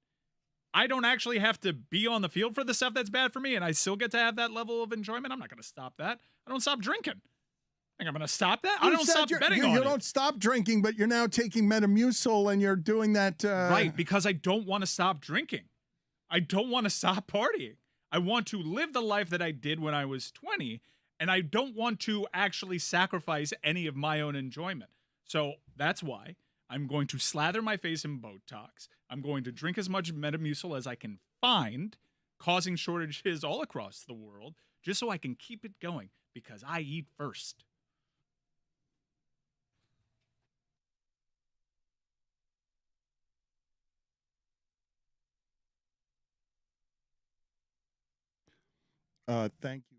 I don't actually have to be on the field for the stuff that's bad for me, and I still get to have that level of enjoyment. I'm not going to stop that. I don't stop drinking. Think I'm going to stop that? I don't stop betting on it. You don't stop drinking, but you're now taking Metamucil, and you're doing that. Right, because I don't want to stop drinking. I don't want to stop partying. I want to live the life that I did when I was 20, and I don't want to actually sacrifice any of my own enjoyment. So that's why I'm going to slather my face in Botox. I'm going to drink as much Metamucil as I can find, causing shortages all across the world, just so I can keep it going, because I eat first. Thank you.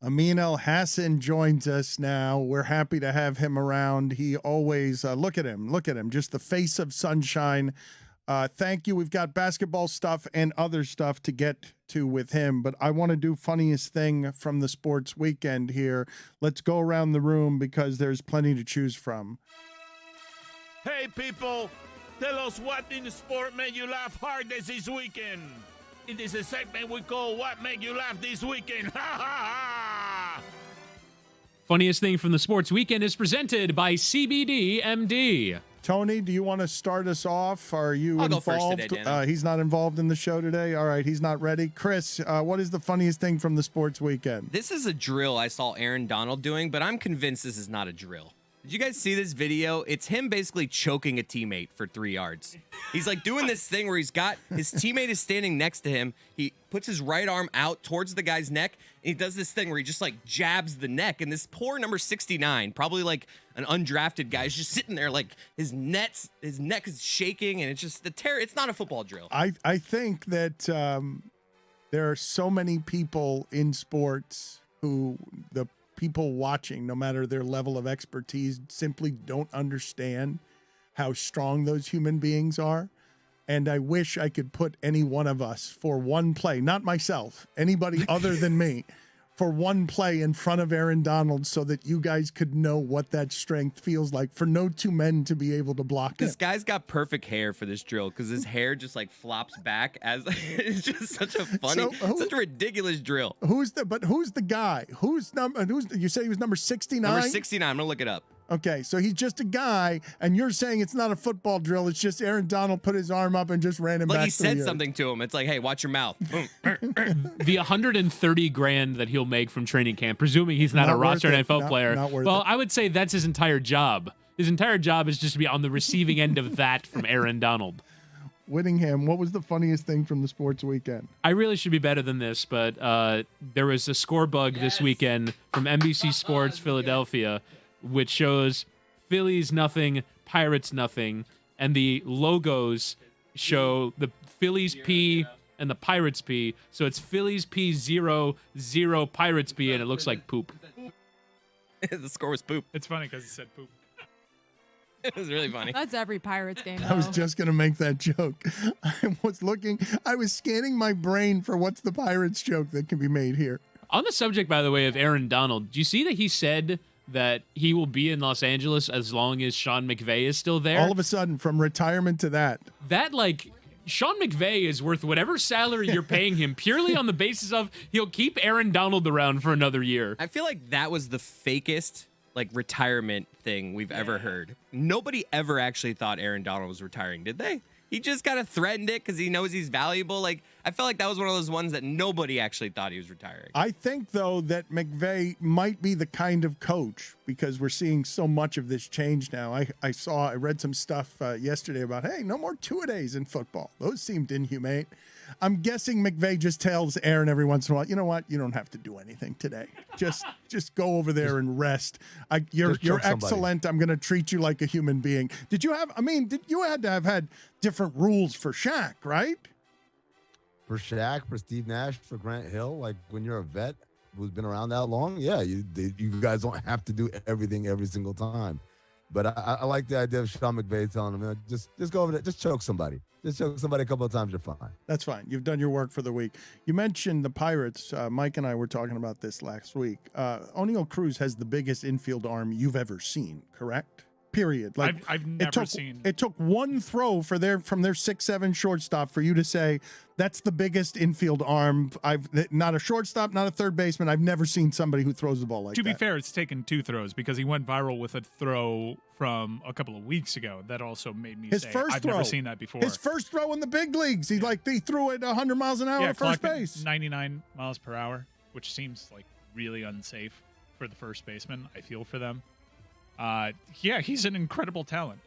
Amin El Hassan joins us now. We're happy to have him around. He always, look at him, just the face of sunshine. Thank you. We've got basketball stuff and other stuff to get to with him, but I want to do funniest thing from the sports weekend here. Let's go around the room because there's plenty to choose from. Hey, people, tell us what in the sport made you laugh hardest this weekend. It is a segment we call What Made You Laugh This Weekend. Ha ha ha! Funniest thing from the sports weekend is presented by CBD MD. Tony, do you want to start us off? Are you I'll involved? go first today, Dan. He's not involved in the show today. All right, he's not ready. Chris, what is the funniest thing from the sports weekend? This is a drill I saw Aaron Donald doing, but I'm convinced this is not a drill. Did you guys see this video? It's him basically choking a teammate for 3 yards. He's like doing this thing where his teammate is standing next to him. He puts his right arm out towards the guy's neck, and he does this thing where he just like jabs the neck. And this poor number 69, probably like an undrafted guy, is just sitting there like his neck is shaking, and it's just it's not a football drill. I think that there are so many people in sports who the people watching, no matter their level of expertise, simply don't understand how strong those human beings are. And I wish I could put any one of us for one play, not myself, anybody other than me, for one play in front of Aaron Donald so that you guys could know what that strength feels like for no two men to be able to block it. This guy's got perfect hair for this drill because his hair just like flops back as it's just such a funny, such a ridiculous drill. Who's the guy? You say he was number 69? Number 69, I'm gonna look it up. Okay, so he's just a guy, and you're saying it's not a football drill. It's just Aaron Donald put his arm up and just ran him back. Like he to said the something to him. It's like, hey, watch your mouth. Boom. The $130,000 that he'll make from training camp, presuming he's not a roster NFL player. Well, I would say that's his entire job. His entire job is just to be on the receiving end of that from Aaron Donald. Whittingham, what was the funniest thing from the sports weekend? I really should be better than this, but there was a score bug this weekend from NBC Sports Philadelphia, which shows Phillies nothing, Pirates nothing, and the logos show the Phillies P and the Pirates P. So it's Phillies P 0, Pirates P, and it looks like poop. The score was poop. It's funny because it said poop. It was really funny. That's every Pirates game, though. I was just going to make that joke. I was scanning my brain for what's the Pirates joke that can be made here. On the subject, by the way, of Aaron Donald, do you see that he said that he will be in Los Angeles as long as Sean McVay is still there? All of a sudden, from retirement to that. That, like, Sean McVay is worth whatever salary you're paying him purely on the basis of he'll keep Aaron Donald around for another year. I feel like that was the fakest like retirement thing we've ever heard. Nobody ever actually thought Aaron Donald was retiring, did they? He just kind of threatened it because he knows he's valuable. Like, I felt like that was one of those ones that nobody actually thought he was retiring. I think, though, that McVay might be the kind of coach, because we're seeing so much of this change now. I read some stuff yesterday about, hey, no more two-a-days in football. Those seemed inhumane. I'm guessing McVay just tells Aaron every once in a while, you know what? You don't have to do anything today. Just go over there and rest. You're excellent. I'm going to treat you like a human being. You had to have had different rules for Shaq, right? For Shaq, for Steve Nash, for Grant Hill, like when you're a vet who's been around that long, yeah, you guys don't have to do everything every single time. But I like the idea of Sean McVay telling him, just go over there, just choke somebody. Just choke somebody a couple of times, you're fine. That's fine. You've done your work for the week. You mentioned the Pirates. Mike and I were talking about this last week. O'Neal Cruz has the biggest infield arm you've ever seen, correct? Period. Like I've never seen. It took one throw from their 6'7" shortstop for you to say that's the biggest infield arm. Not a shortstop, not a third baseman. I've never seen somebody who throws the ball like that. To be fair, it's taken 2 throws because he went viral with a throw from a couple of weeks ago. That also made me say I've never seen that before. His first throw in the big leagues, he threw it 100 miles an hour at first base. 99 miles per hour, which seems like really unsafe for the first baseman. I feel for them. Yeah, he's an incredible talent.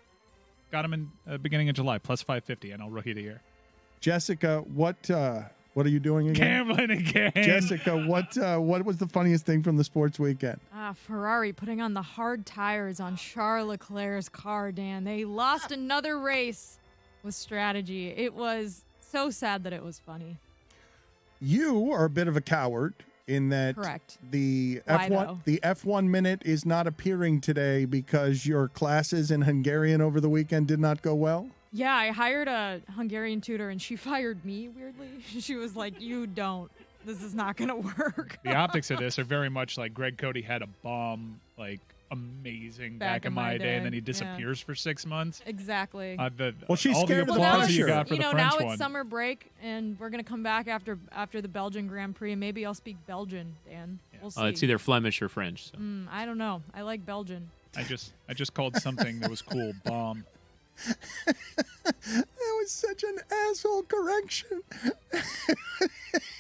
Got him in the beginning of July, plus 550, and I'll rookie of the year. Jessica, what are you doing again? Gambling again. Jessica, what was the funniest thing from the sports weekend? Ferrari putting on the hard tires on Charles Leclerc's car, Dan. They lost another race with strategy. It was so sad that it was funny. You are a bit of a coward. in that Correct. the Why, F1 though? the F1 minute is not appearing today because your classes in Hungarian over the weekend did not go well? Yeah, I hired a Hungarian tutor and she fired me weirdly. She was like, this is not going to work. The optics of this are very much like Greg Cody had a bomb, like amazing back in my day, and then he disappears for 6 months. Exactly. Well, she's all scared the of the applause you pressure. got for the French now one. it's summer break and we're going to come back after the Belgian Grand Prix and maybe I'll speak Belgian, Dan. We'll see. It's either Flemish or French. So. I don't know. I like Belgian. I just called something that was cool bomb. That was such an asshole correction.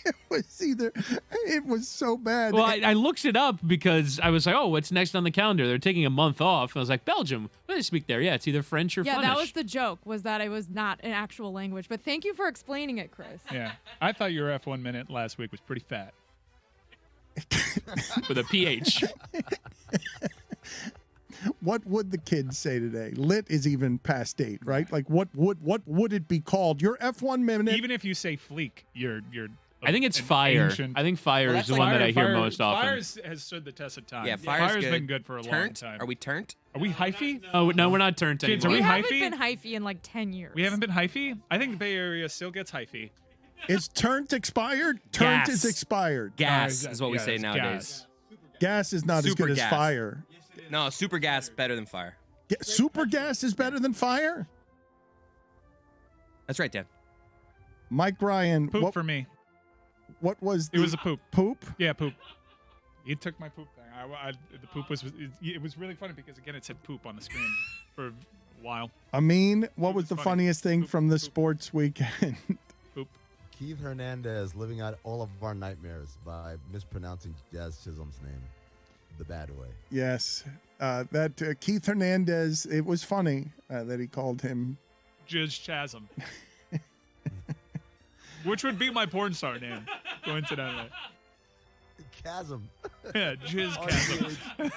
It was so bad. Well, I looked it up because I was like, oh, what's next on the calendar? They're taking a month off. And I was like, Belgium. What do they speak there? Yeah, it's either French or Yeah, Flemish. that was the joke, was that it was not an actual language. But thank you for explaining it, Chris. Yeah, I thought your F1 minute last week was pretty fat. With a PH. What would the kids say today? Lit is even past date, right? Like what would it be called? Your F1 minute. Even if you say fleek, you're. I think it's an fire. ancient- I think fire Well, is the that's one like that I hear Fire- most often. Fire has stood the test of time. Yeah, fire's good. been good for a long Turnt? time. Are we turnt? Are we hyphy? Oh, no, we're not turned Kids, anymore. are We we haven't hyphy? been hyphy in like 10 years. We haven't been hyphy? I think the Bay Area still gets hyphy. Is turnt expired? Turnt Gas. is expired. Gas is what we Yeah, say it's nowadays. Gas is not as Super good as gas. fire. No, super gas better than fire. Super gas is better than fire? That's right, Dan. Mike Ryan, Poop for me. what was It was a poop. poop? Yeah, poop. He took my poop thing. The poop was it was really funny because again it said poop on the screen for a while. Amin, what Poop was is the funny. funniest thing Poop, from the poop. sports weekend? Poop. Keith Hernandez living out all of our nightmares by mispronouncing Jazz Chisholm's name the bad way. Yes. That Keith Hernandez, it was funny that he called him. Jizz Chasm. Which would be my porn star name, coincidentally. Chasm. Yeah, Jizz Chasm.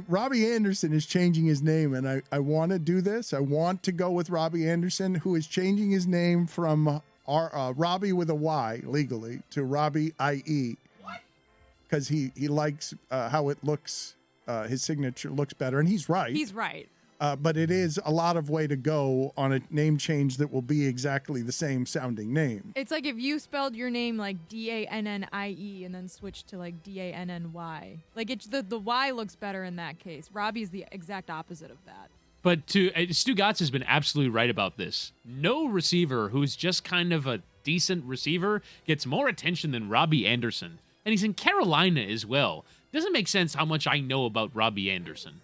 Robbie Anderson is changing his name, and I want to do this. I want to go with Robbie Anderson, who is changing his name from Robbie with a Y legally to Robbie IE. Because he likes how it looks, his signature looks better, and he's right. He's right. But it is a lot of way to go on a name change that will be exactly the same sounding name. It's like if you spelled your name like DANNIE and then switched to like DANNY. Like the Y looks better in that case. Robbie's the exact opposite of that. But Stugotz has been absolutely right about this. No receiver who's just kind of a decent receiver gets more attention than Robbie Anderson. And he's in Carolina as well. Doesn't make sense how much I know about Robbie Anderson.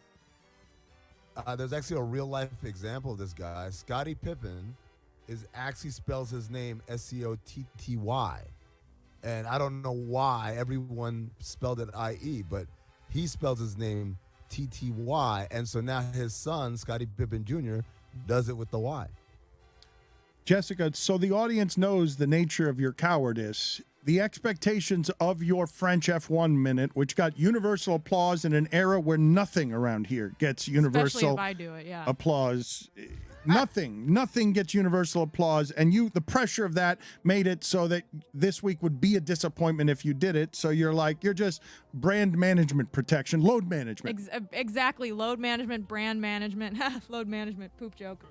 There's actually a real life example of this guy. Scottie Pippen actually spells his name Scotty. And I don't know why everyone spelled it IE, but he spells his name TTY. And so now his son, Scottie Pippen Jr., does it with the Y. Jessica, so the audience knows the nature of your cowardice. The expectations of your French F1 minute, which got universal applause in an era where nothing around here gets Especially universal if I do it, yeah. applause. Nothing gets universal applause. And the pressure of that made it so that this week would be a disappointment if you did it. So you're just brand management protection, load management. Exactly. Load management, brand management, load management, poop joke.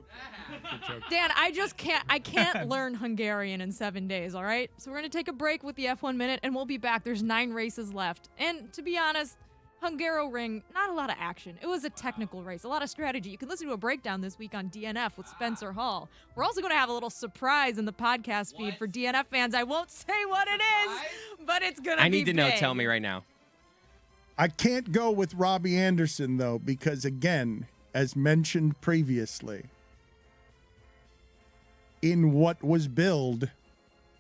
Dan, I can't learn Hungarian in 7 days, all right? So we're going to take a break with the F1 minute and we'll be back. There's 9 races left. And to be honest, Hungaroring, not a lot of action. It was a technical race, a lot of strategy. You can listen to a breakdown this week on DNF with Spencer Hall. We're also going to have a little surprise in the podcast feed for DNF fans. I won't say what it is, but it's going to be I need to know. big. Tell me right now. I can't go with Robbie Anderson, though, because, again, as mentioned previously, in what was billed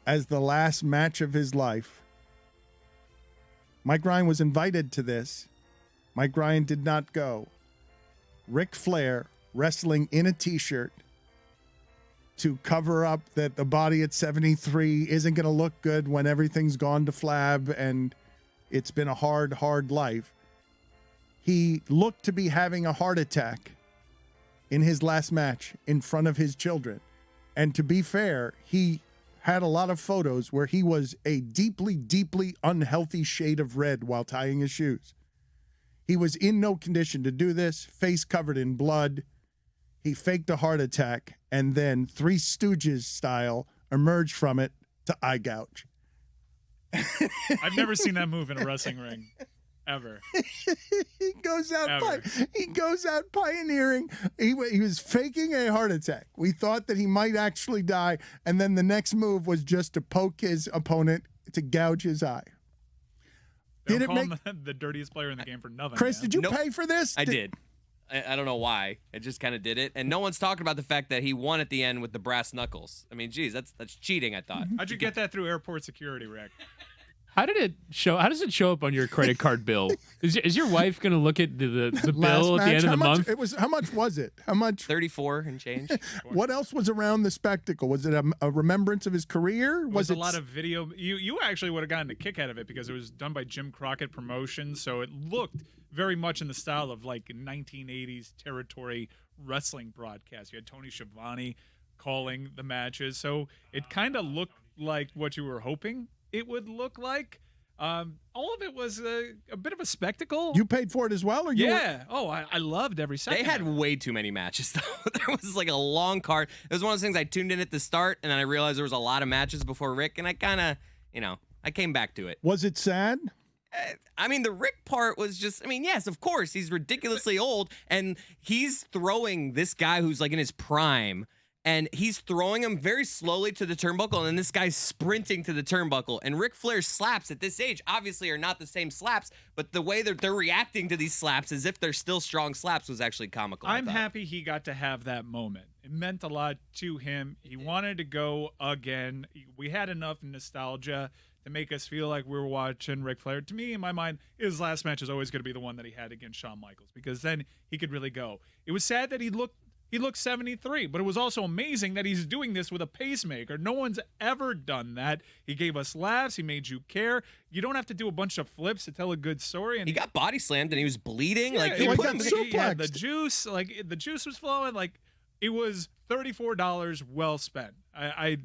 as the last match of his life, Mike Ryan was invited to this. Mike Ryan did not go. Ric Flair wrestling in a T-shirt to cover up that the body at 73 isn't going to look good when everything's gone to flab and it's been a hard life. He looked to be having a heart attack in his last match in front of his children. And to be fair, he had a lot of photos where he was a deeply, deeply unhealthy shade of red while tying his shoes. He was in no condition to do this, face covered in blood. He faked a heart attack and then Three Stooges style emerged from it to eye gouge. I've never seen that move in a wrestling ring. Ever. He goes out pioneering. He was faking a heart attack. We thought that he might actually die, and then the next move was just to poke his opponent to gouge his eye. Did it make him the dirtiest player in the game for nothing? Chris, man. did you pay for this? I did. I don't know why. I just kind of did it, and no one's talking about the fact that he won at the end with the brass knuckles. I mean, geez, that's cheating. I thought. How'd you get that through airport security, Rick? How did it show? How does it show up on your credit card bill? Is your wife going to look at the bill at the end of the month? How much was it? How much? 34 and change. What else was around the spectacle? Was it a remembrance of his career? Was it a lot of video? You actually would have gotten a kick out of it because it was done by Jim Crockett Promotions, so it looked very much in the style of like 1980s territory wrestling broadcast. You had Tony Schiavone calling the matches, so it kind of looked like what you were hoping it would look like. All of it was a bit of a spectacle. You paid for it as well? Or you I loved every second. They had way too many matches, though. There was like a long card. It was one of those things I tuned in at the start, and then I realized there was a lot of matches before Rick, and I kind of, I came back to it. Was it sad? I mean, the Rick part was just, yes, of course. He's ridiculously old, and he's throwing this guy who's like in his prime, and he's throwing him very slowly to the turnbuckle, and then this guy's sprinting to the turnbuckle. And Ric Flair's slaps at this age obviously are not the same slaps, but the way that they're reacting to these slaps as if they're still strong slaps was actually comical. I'm happy he got to have that moment. It meant a lot to him. He wanted to go again. We had enough nostalgia to make us feel like we were watching Ric Flair. To me, in my mind, his last match is always going to be the one that he had against Shawn Michaels, because then he could really go. It was sad that he looked 73, but it was also amazing that he's doing this with a pacemaker. No one's ever done that. He gave us laughs. He made you care. You don't have to do a bunch of flips to tell a good story. And he got body slammed and he was bleeding. Yeah, he had the juice. Like the juice was flowing. Like it was $34 well spent. I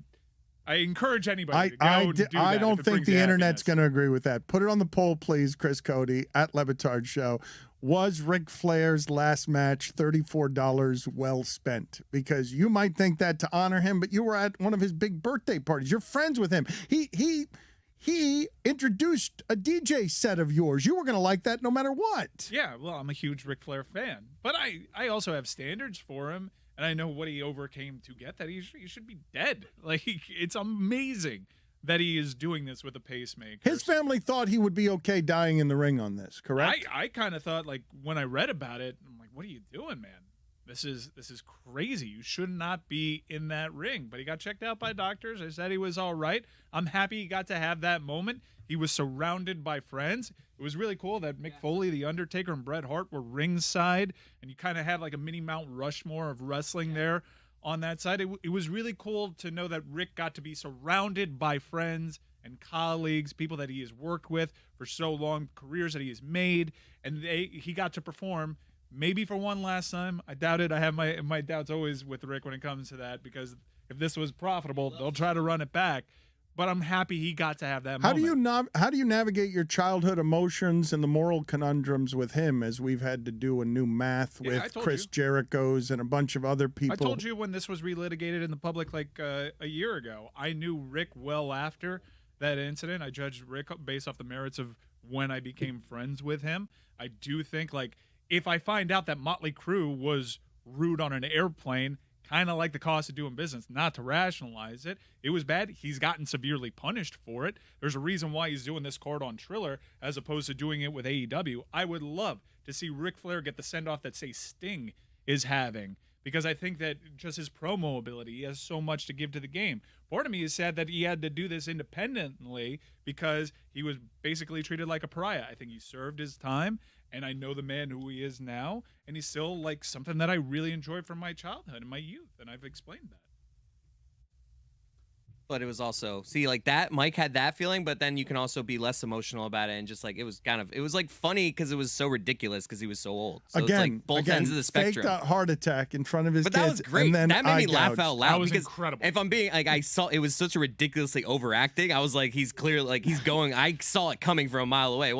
encourage anybody to go and do that. I don't think the internet's going to agree with that. Put it on the poll, please, Chris Cody at Le Batard Show. Was Ric Flair's last match $34 well spent? Because you might think that to honor him, but you were at one of his big birthday parties. You're friends with him. He introduced a DJ set of yours. You were going to like that no matter what. Yeah, well, I'm a huge Ric Flair fan. But I also have standards for him, and I know what he overcame to get that. He should be dead. Like, it's amazing that he is doing this with a pacemaker. His family thought he would be okay dying in the ring on this, correct? I kind of thought, like, when I read about it, I'm like, what are you doing, man? This is crazy. You should not be in that ring. But he got checked out by doctors. They said he was all right. I'm happy he got to have that moment. He was surrounded by friends. It was really cool that Mick Foley, The Undertaker, and Bret Hart were ringside, and you kind of had like a mini Mount Rushmore of wrestling there on that side. It was really cool to know that Rick got to be surrounded by friends and colleagues, people that he has worked with for so long, careers that he has made, and he got to perform maybe for one last time. I doubt it. I have my doubts always with Rick when it comes to that, because if this was profitable, they'll try to run it back. But I'm happy he got to have that moment. How do you navigate your childhood emotions and the moral conundrums with him, as we've had to do a new math with Chris Jericho's and a bunch of other people? I told you when this was relitigated in the public like a year ago. I knew Rick well after that incident. I judged Rick based off the merits of when I became friends with him. I do think, like, if I find out that Motley Crue was rude on an airplane, kind of like the cost of doing business, not to rationalize it. It was bad. He's gotten severely punished for it. There's a reason why he's doing this card on Triller as opposed to doing it with AEW. I would love to see Ric Flair get the send-off that, say, Sting is having, because I think that just his promo ability, he has so much to give to the game. Part of me is sad that he had to do this independently because he was basically treated like a pariah. I think he served his time, and I know the man who he is now, and he's still like something that I really enjoyed from my childhood and my youth, and I've explained that. But it was also like that. Mike had that feeling, but then you can also be less emotional about it, and just like it was like funny because it was so ridiculous because he was so old. So it's like both ends of the spectrum. Faked a heart attack in front of his But kids. that was great. And then That made me laugh gouged. out loud. That was because incredible. If I'm being like, I saw it was such a ridiculously overacting. I was like, he's clearly like he's going. I saw it coming from a mile away. It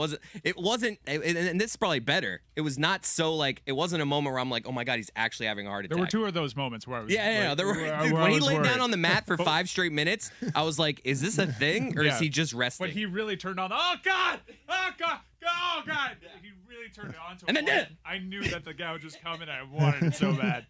wasn't, and this is probably better. It was not so like it wasn't a moment where I'm like, oh my god, he's actually having a heart attack. There were two of those moments where I was There were. where Dude, I when he was laid down worried. on the mat for 5 straight minutes, I was like, is this a thing or is Yeah. he just resting? But he really turned on. Oh God! Oh God! Oh God! He really turned it on to And him. then did it. I knew that the gouge was coming. I wanted it so bad.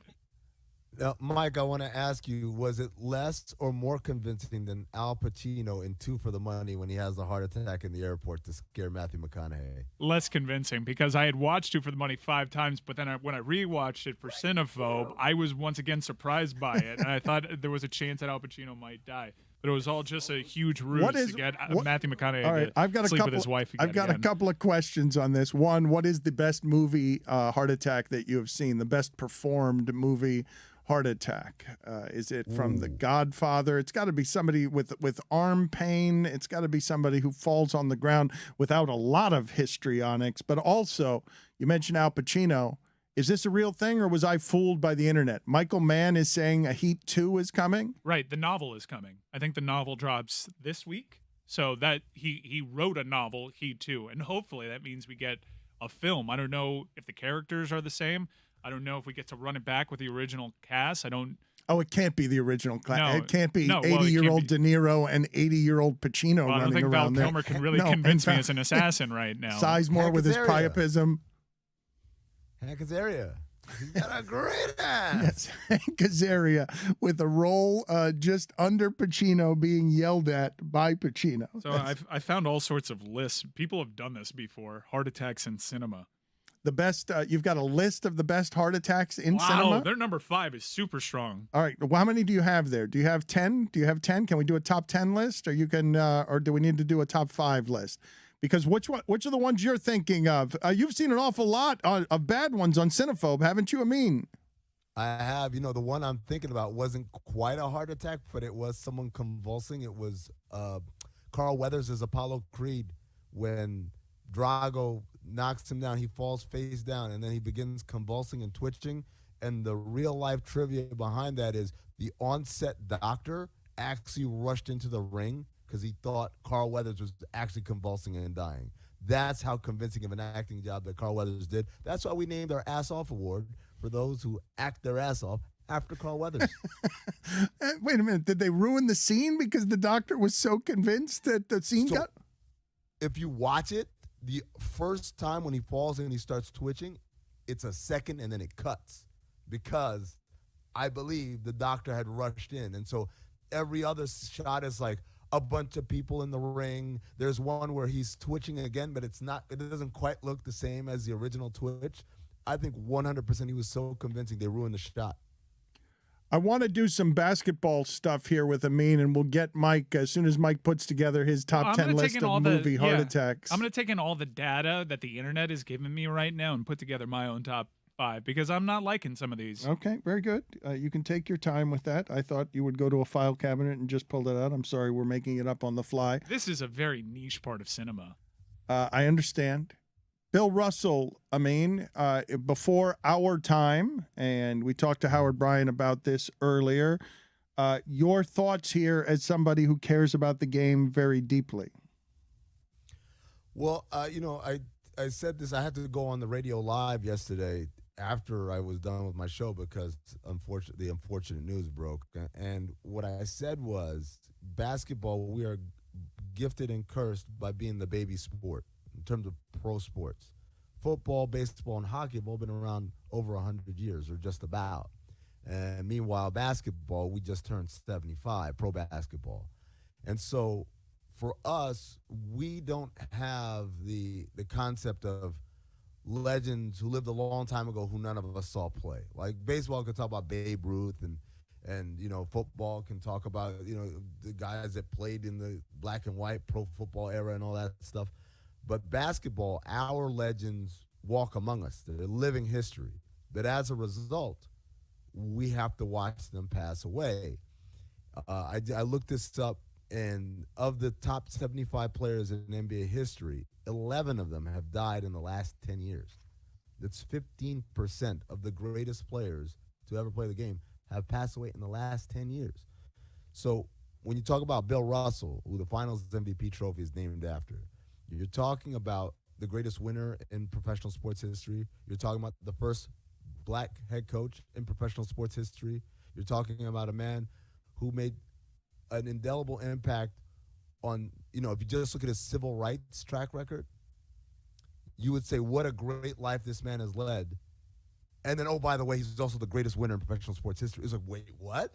Now, Mike, I want to ask you, was it less or more convincing than Al Pacino in Two for the Money when he has a heart attack in the airport to scare Matthew McConaughey? Less convincing because I had watched Two for the Money 5 times, but then when I rewatched it for Cinephobe, I was once again surprised by it, and I thought there was a chance that Al Pacino might die. But it was all just a huge ruse to get Matthew McConaughey All right, to I've got sleep a couple, with his wife again. I've got a couple of questions on this. One, what is the best movie heart attack that you have seen? The best performed movie heart attack? Is it from The Godfather? It's got to be somebody with arm pain. It's got to be somebody who falls on the ground without a lot of histrionics. But also, you mentioned Al Pacino. Is this a real thing, or was I fooled by the internet? Michael Mann is saying a Heat 2 is coming? Right, the novel is coming. I think the novel drops this week. So that he wrote a novel, Heat 2, and hopefully that means we get a film. I don't know if the characters are the same. I don't know if we get to run it back with the original cast. I don't. Oh, it can't be the original class. No, it can't be no, well, it 80-year-old can't De Niro and 80-year-old Pacino Well, I don't running think Val around there. Kilmer can really No, convince in me fact- as an assassin right now. Sizemore with his Hank Azaria. priapism. Hank Azaria. He's got a great ass. Yes, Hank Azaria with a role just under Pacino being yelled at by Pacino. So I found all sorts of lists. People have done this before. Heart attacks in cinema. The best, you've got a list of the best heart attacks in Wow, cinema? their number 5 is super strong. All right. Well, how many do you have there? Do you have 10? Do you have 10? Can we do a top 10 list, or you can, or do we need to do a top 5 list? Because which are the ones you're thinking of? You've seen an awful lot of bad ones on Cinephobe, haven't you, Amin? I have. You know, the one I'm thinking about wasn't quite a heart attack, but it was someone convulsing. It was Carl Weathers as Apollo Creed when Drago knocks him down. He falls face down, and then he begins convulsing and twitching. And the real-life trivia behind that is the on-set doctor actually rushed into the ring because he thought Carl Weathers was actually convulsing and dying. That's how convincing of an acting job that Carl Weathers did. That's why we named our Ass Off Award for those who act their ass off after Carl Weathers. Wait a minute. Did they ruin the scene because the doctor was so convinced that the scene got... If you watch it, the first time when he falls and he starts twitching, it's a second and then it cuts because I believe the doctor had rushed in. And so every other shot is like a bunch of people in the ring. There's one where he's twitching again, but it doesn't quite look the same as the original twitch. I think 100% he was so convincing they ruined the shot. I want to do some basketball stuff here with Amin, and we'll get Mike as soon as Mike puts together his top 10 list of movie heart attacks. I'm going to take in all the data that the internet is giving me right now and put together my own top 5 because I'm not liking some of these. Okay, very good. You can take your time with that. I thought you would go to a file cabinet and just pull it out. I'm sorry, we're making it up on the fly. This is a very niche part of cinema. I understand. Bill Russell, before our time, and we talked to Howard Bryan about this earlier, your thoughts here as somebody who cares about the game very deeply. Well, I said this. I had to go on the radio live yesterday after I was done with my show because the unfortunate news broke. And what I said was basketball, we are gifted and cursed by being the baby sport in terms of pro sports. Football, baseball, and hockey have all been around over 100 years or just about. And meanwhile, basketball, we just turned 75, pro basketball. And so for us, we don't have the concept of legends who lived a long time ago who none of us saw play. Like baseball can talk about Babe Ruth and football can talk about, the guys that played in the black and white pro football era and all that stuff. But basketball, our legends walk among us. They're living history. But as a result, we have to watch them pass away. I looked this up, and of the top 75 players in NBA history, 11 of them have died in the last 10 years. That's 15% of the greatest players to ever play the game have passed away in the last 10 years. So when you talk about Bill Russell, who the Finals MVP trophy is named after, you're talking about the greatest winner in professional sports history. You're talking about the first black head coach in professional sports history. You're talking about a man who made an indelible impact on, if you just look at his civil rights track record, you would say, what a great life this man has led. And then, oh, by the way, he's also the greatest winner in professional sports history. It's like, wait, what?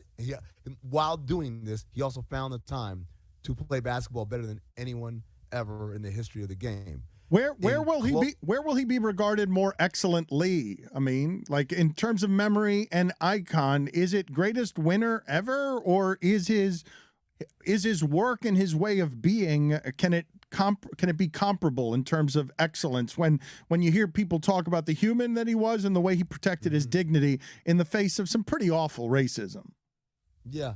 While doing this, he also found the time to play basketball better than anyone ever in the history of the game. Where will he be regarded more excellently? I mean, like in terms of memory and icon, is it greatest winner ever, or is his work and his way of being, can it be comparable in terms of excellence when you hear people talk about the human that he was and the way he protected his dignity in the face of some pretty awful racism? Yeah,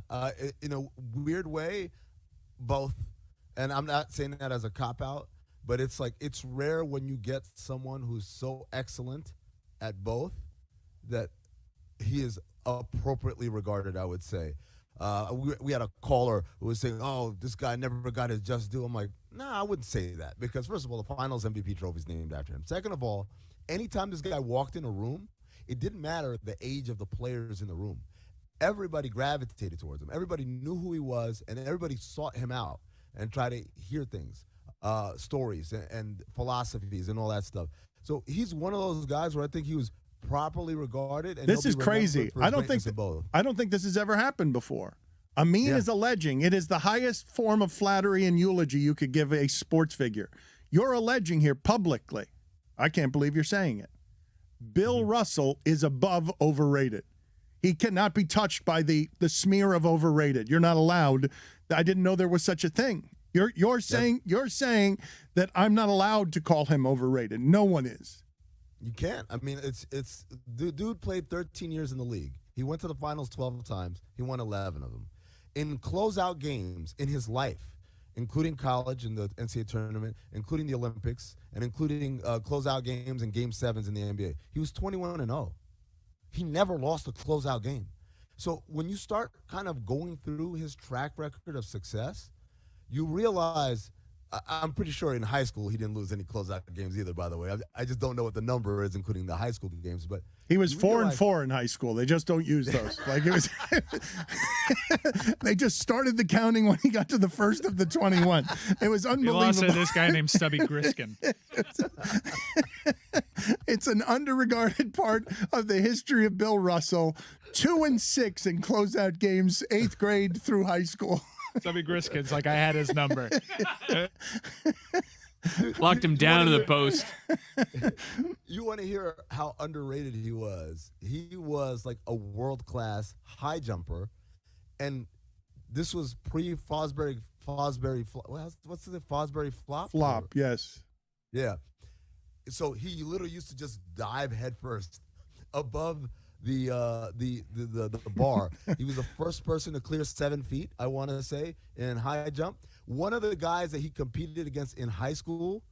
in a weird way, both. And I'm not saying that as a cop-out, but it's like it's rare when you get someone who's so excellent at both that he is appropriately regarded, I would say. We had a caller who was saying, oh, this guy never got his just due. I'm like, nah, I wouldn't say that, because first of all, the Finals MVP trophy is named after him. Second of all, anytime this guy walked in a room, it didn't matter the age of the players in the room. Everybody gravitated towards him. Everybody knew who he was, and everybody sought him out and tried to hear things, stories and philosophies and all that stuff. So he's one of those guys where I think he was properly regarded. And this is crazy. I don't think this has ever happened before. Amin is alleging it is the highest form of flattery and eulogy you could give a sports figure. You're alleging here publicly. I can't believe you're saying it. Bill Russell is above overrated. He cannot be touched by the smear of overrated. You're not allowed. I didn't know there was such a thing. You're saying that I'm not allowed to call him overrated. No one is. You can't. I mean, it's the dude played 13 years in the league. He went to the finals 12 times. He won 11 of them. In closeout games in his life, including college and the NCAA tournament, including the Olympics, and including closeout games and game sevens in the NBA, he was 21-0. He never lost a closeout game. So when you start kind of going through his track record of success, you realize, I'm pretty sure in high school he didn't lose any closeout games either, by the way. I just don't know what the number is, including the high school games. But he was 4-4 in high school. They just don't use those. Like it was, they just started the counting when he got to the first of the 21. It was unbelievable. He lost to this guy named Stubby Griskin. It's an underregarded part of the history of Bill Russell. 2-6 in closeout games, 8th grade through high school. Stubby Griskin's like, I had his number. Locked him down to the post. You want to hear how underrated he was? He was like a world-class high jumper, and this was pre-Fosbury. What's the Fosbury flop? Flop, yes. Yeah. So he literally used to just dive headfirst above the bar. He was the first person to clear 7 feet, I want to say, in high jump. One of the guys that he competed against in high school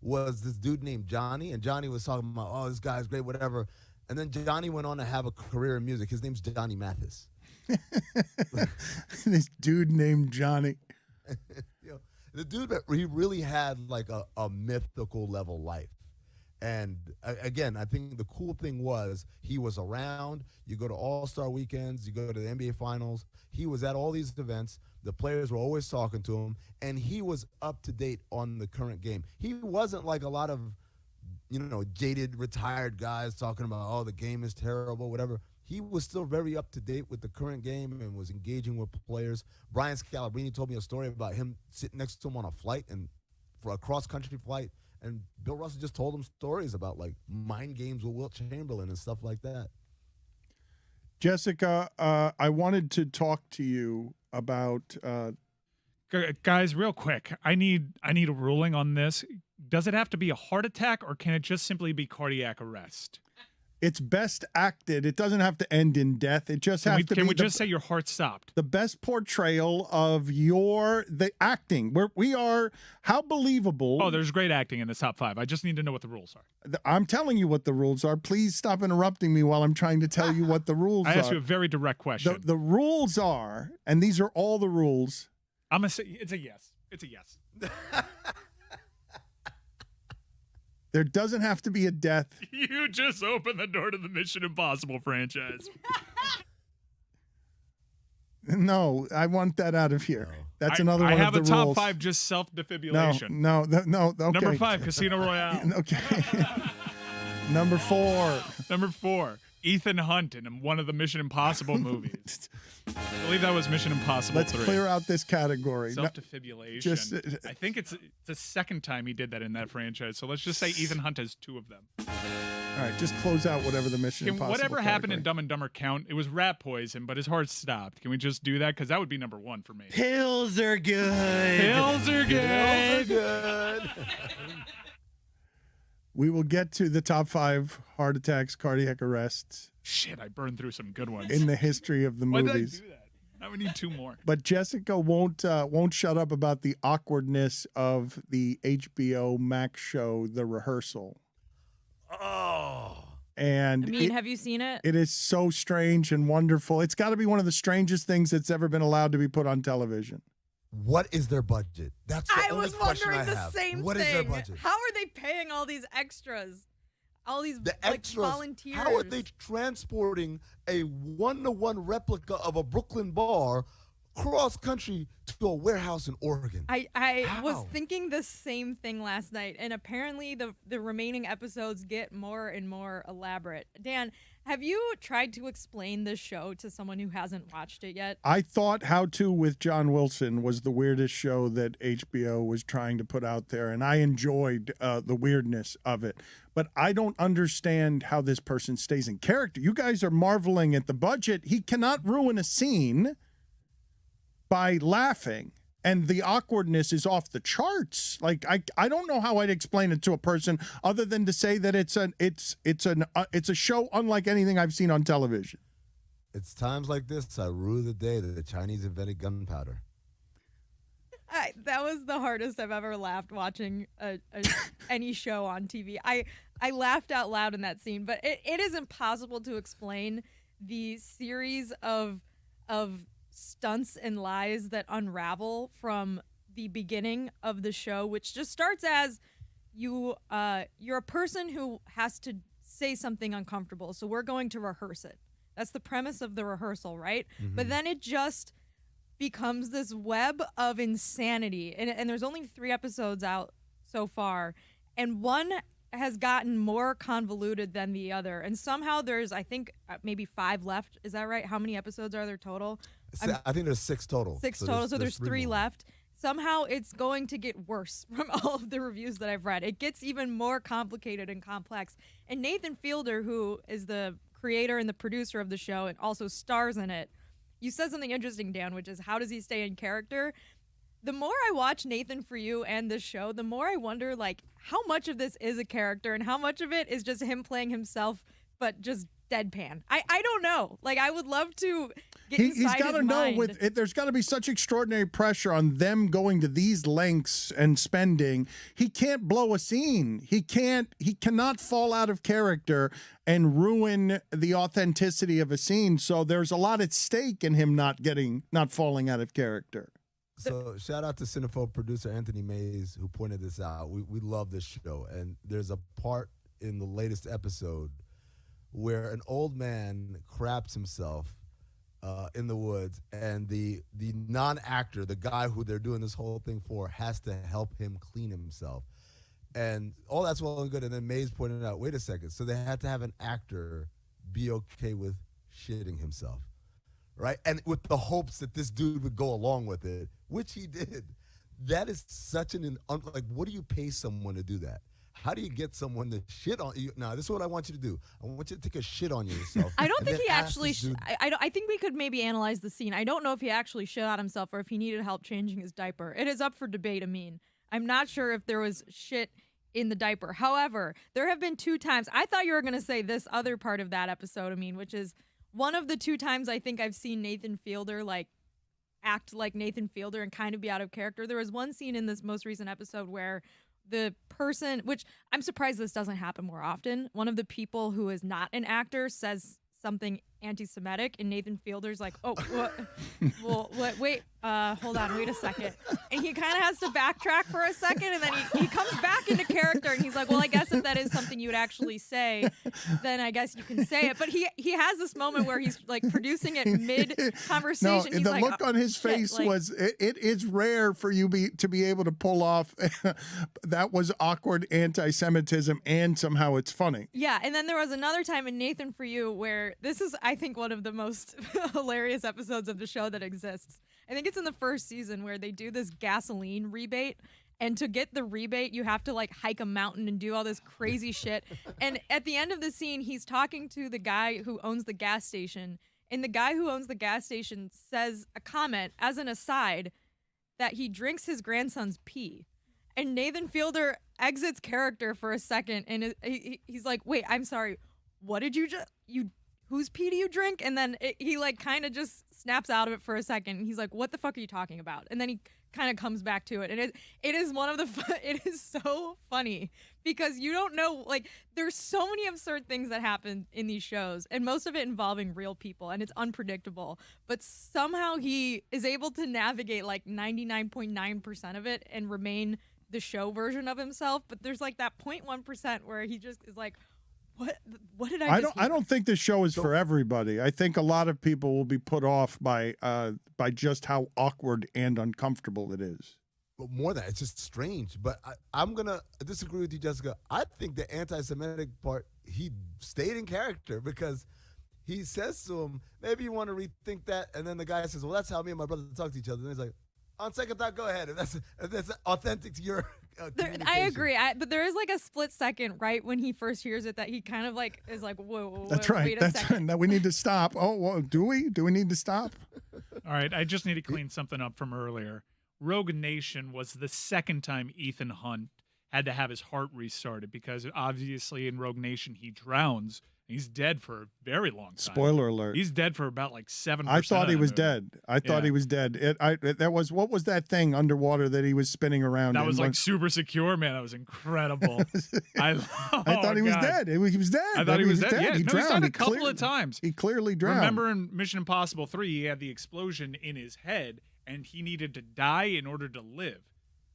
was this dude named Johnny, and Johnny was talking about, oh, this guy's great, whatever. And then Johnny went on to have a career in music. His name's Johnny Mathis. This dude named Johnny. The dude, he really had like a mythical level life. And again, I think the cool thing was he was around. You go to All-Star weekends, you go to the NBA Finals. He was at all these events. The players were always talking to him, and he was up to date on the current game. He wasn't like a lot of, jaded, retired guys talking about, oh, the game is terrible, whatever. He was still very up to date with the current game and was engaging with players. Brian Scalabrine told me a story about him sitting next to him on a flight and for a cross-country flight. And Bill Russell just told him stories about, like, mind games with Wilt Chamberlain and stuff like that. Jessica, I wanted to talk to you about guys, real quick. I need a ruling on this. Does it have to be a heart attack, or can it just simply be cardiac arrest? It's best acted. It doesn't have to end in death. It just has to be. Can we just say your heart stopped? The best portrayal of the acting. We are how believable. Oh, there's great acting in this top 5. I just need to know what the rules are. I'm telling you what the rules are. Please stop interrupting me while I'm trying to tell you what the rules are. I asked you a very direct question. The rules are, and these are all the rules. I'm gonna say it's a yes. It's a yes. There doesn't have to be a death. You just opened the door to the Mission Impossible franchise. No, I want that out of here. That's another one I of have the a top rules. 5 just self-defibrillation. No. Okay. Number 5, Casino Royale. Okay. Number 4. Number 4, Ethan Hunt in one of the Mission Impossible movies. I believe that was Mission Impossible Let's 3. clear out this category. Self-defibrillation. Just, I think it's the second time he did that in that franchise. So let's just say Ethan Hunt has 2 of them. All right, just close out whatever the Mission Can Impossible whatever happened in category. Dumb and Dumber count? It was rat poison, but his heart stopped. Can we just do that? Because that would be number 1 for me. Pills are good. Pills are good. Good. We will get to the top 5 heart attacks, cardiac arrests Shit, I burned through some good ones. in the history of the Why did I movies. do that? Now we need 2 more. But Jessica won't shut up about the awkwardness of the HBO Max show, The Rehearsal. Oh. And I mean, have you seen it? it is so strange and wonderful. It's got to be one of the strangest things that's ever been allowed to be put on television. What is their budget? That's the I only was question wondering I the have. same What thing. is their budget? How are they paying all these extras? All these The like, extras. volunteers. How are they transporting a 1-to-1 replica of a Brooklyn bar cross country to a warehouse in Oregon? I was How? thinking the same thing last night, and apparently the remaining episodes get more and more elaborate. Dan, have you tried to explain this show to someone who hasn't watched it yet? I thought How To with John Wilson was the weirdest show that HBO was trying to put out there, and I enjoyed the weirdness of it. But I don't understand how this person stays in character. You guys are marveling at the budget. He cannot ruin a scene by laughing, and the awkwardness is off the charts. Like I don't know how I'd explain it to a person other than to say that it's a show unlike anything I've seen on television. It's times like this I rue the day that the Chinese invented gunpowder. That was the hardest I've ever laughed watching any show on TV. I laughed out loud in that scene, but it is impossible to explain the series of stunts and lies that unravel from the beginning of the show, which just starts as you're a person who has to say something uncomfortable, so we're going to rehearse it. That's the premise of the rehearsal, right? Mm-hmm. But then it just becomes this web of insanity, and there's only 3 episodes out so far, and one has gotten more convoluted than the other, and somehow there's, I think, maybe 5 left. Is that right? How many episodes are there total? I think there's 6 total. 6 total, so there's 3 more. left. Somehow it's going to get worse from all of the reviews that I've read. It gets even more complicated and complex. And Nathan Fielder, who is the creator and the producer of the show and also stars in it, you said something interesting, Dan, which is how does he stay in character? The more I watch Nathan For You and this show, the more I wonder, like, how much of this is a character and how much of it is just him playing himself, but just deadpan. I don't know. Like, I would love to get inside He's got to his know mind. with it, there's got to be such extraordinary pressure on them going to these lengths and spending. He can't blow a scene. He cannot fall out of character and ruin the authenticity of a scene. So there's a lot at stake in him not falling out of character. So shout out to Cinephobe producer Anthony Mays, who pointed this out. We love this show, and there's a part in the latest episode where an old man craps himself in the woods, and the non-actor, the guy who they're doing this whole thing for, has to help him clean himself. And all that's well and good, and then Mays pointed out, wait a second, so they had to have an actor be okay with shitting himself, right? And with the hopes that this dude would go along with it, which he did. That is such like, what do you pay someone to do that? How do you get someone to shit on you? Now, this is what I want you to do. I want you to take a shit on yourself. I don't and think then he ask actually. this dude- I think we could maybe analyze the scene. I don't know if he actually shit on himself or if he needed help changing his diaper. It is up for debate. I mean, I'm not sure if there was shit in the diaper. However, there have been 2 times. I thought you were going to say this other part of that episode, which is one of the 2 times I think I've seen Nathan Fielder act like Nathan Fielder and kind of be out of character. There was one scene in this most recent episode where the person, which I'm surprised this doesn't happen more often, one of the people who is not an actor says something anti-Semitic, and Nathan Fielder's like, oh, what? Well, wait, hold on, wait a second. And he kind of has to backtrack for a second, and then he comes back into character, and he's like, well, I guess if that is something you would actually say, then I guess you can say it. But he has this moment where he's like producing it mid-conversation. No, he's the like, look on his face was, it is rare for you to be able to pull off that was awkward anti-Semitism, and somehow it's funny. Yeah, and then there was another time in Nathan For You where this is, I think, one of the most hilarious episodes of the show that exists. I think it's in the first season where they do this gasoline rebate, and to get the rebate, you have to like hike a mountain and do all this crazy shit. And at the end of the scene, he's talking to the guy who owns the gas station, and the guy who owns the gas station says a comment as an aside that he drinks his grandson's pee. And Nathan Fielder exits character for a second, and he's like, wait, I'm sorry, what did whose pee do you drink? And then he like kind of just snaps out of it for a second. And he's like, what the fuck are you talking about? And then he kind of comes back to it. And it is one of it is so funny because you don't know, like, there's so many absurd things that happen in these shows, and most of it involving real people, and it's unpredictable. But somehow he is able to navigate like 99.9% of it and remain the show version of himself. But there's like that 0.1% where he just is like, what did I don't think this show is for everybody. I think a lot of people will be put off by just how awkward and uncomfortable it is. But more than that, it's just strange. But I'm going to disagree with you, Jessica. I think the anti-Semitic part, he stayed in character because he says to him, maybe you want to rethink that. And then the guy says, well, that's how me and my brother talk to each other. And he's like, on second thought, go ahead. If that's authentic to your I agree. But there is like a split second right when he first hears it that he kind of like is like, whoa, that's right. Wait a that's second. right. That we need to stop. Oh, well, do we? Do we need to stop? All right, I just need to clean something up from earlier. Rogue Nation was the second time Ethan Hunt had to have his heart restarted because obviously in Rogue Nation he drowns. He's dead for a very long time. Spoiler alert. He's dead for about like 7%. I thought he was dead. I thought he was dead. What was that thing underwater that he was spinning around? That was like super secure, man. That was incredible. I thought he was dead. He was dead. I thought he was dead. Yeah, he drowned. He's done a couple of times. He clearly drowned. Remember in Mission Impossible 3, he had the explosion in his head, and he needed to die in order to live.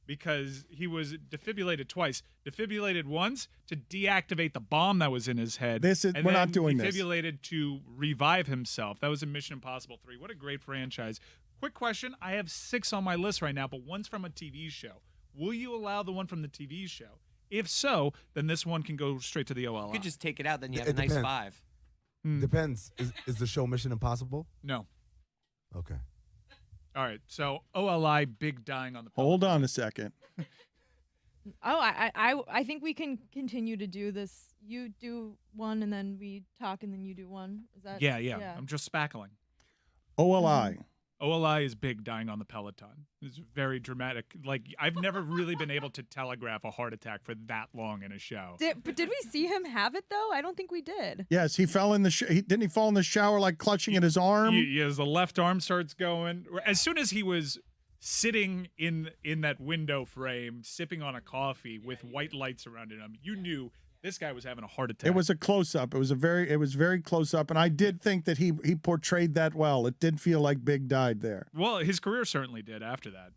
Because he was defibrillated twice. Defibrillated once to deactivate the bomb that was in his head. We're not doing this. Defibrillated to revive himself. That was in Mission Impossible 3. What a great franchise. Quick question. I have 6 on my list right now, but one's from a TV show. Will you allow the one from the TV show? If so, then this one can go straight to the OLI. You could just take it out, then you have a nice 5. Depends. Is the show Mission Impossible? No. Okay. All right, so OLI, big dying on the Hold on a second. Oh, I think we can continue to do this. You do one, and then we talk, and then you do one. Is that? Yeah. I'm just spackling. OLI. OLI is big dying on the Peloton. It's very dramatic. Like, I've never really been able to telegraph a heart attack for that long in a show. But did we see him have it, though? I don't think we did. Yes, he fell in the didn't he fall in the shower like clutching at his arm? Yes, the left arm starts going. As soon as he was sitting in that window frame, sipping on a coffee with white lights around him, you knew this guy was having a heart attack. It was a close-up. It was very close-up, and I did think that he portrayed that well. It did feel like Big died there. Well, his career certainly did after that.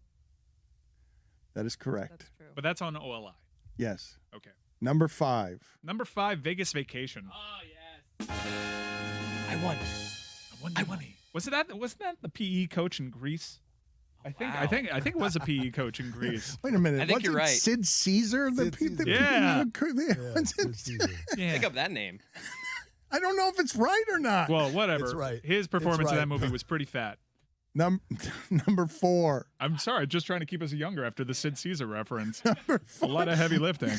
That is correct. That's true. But that's on OLI. Yes. Okay. Number 5. Number 5, Vegas Vacation. Oh, yes. I won. I won the money. Wasn't that the PE coach in Greece? I think Wow. it was a PE coach in Greece. Wait a minute. I think you're right. Sid Caesar? Sid Caesar. Yeah. Sid Caesar. Yeah. Think of that name. I don't know if it's right or not. Well, whatever. It's right. His performance It's in right. that movie was pretty fat. Number 4. I'm sorry, just trying to keep us younger after the Sid Caesar reference. Number A 4. lot of heavy lifting.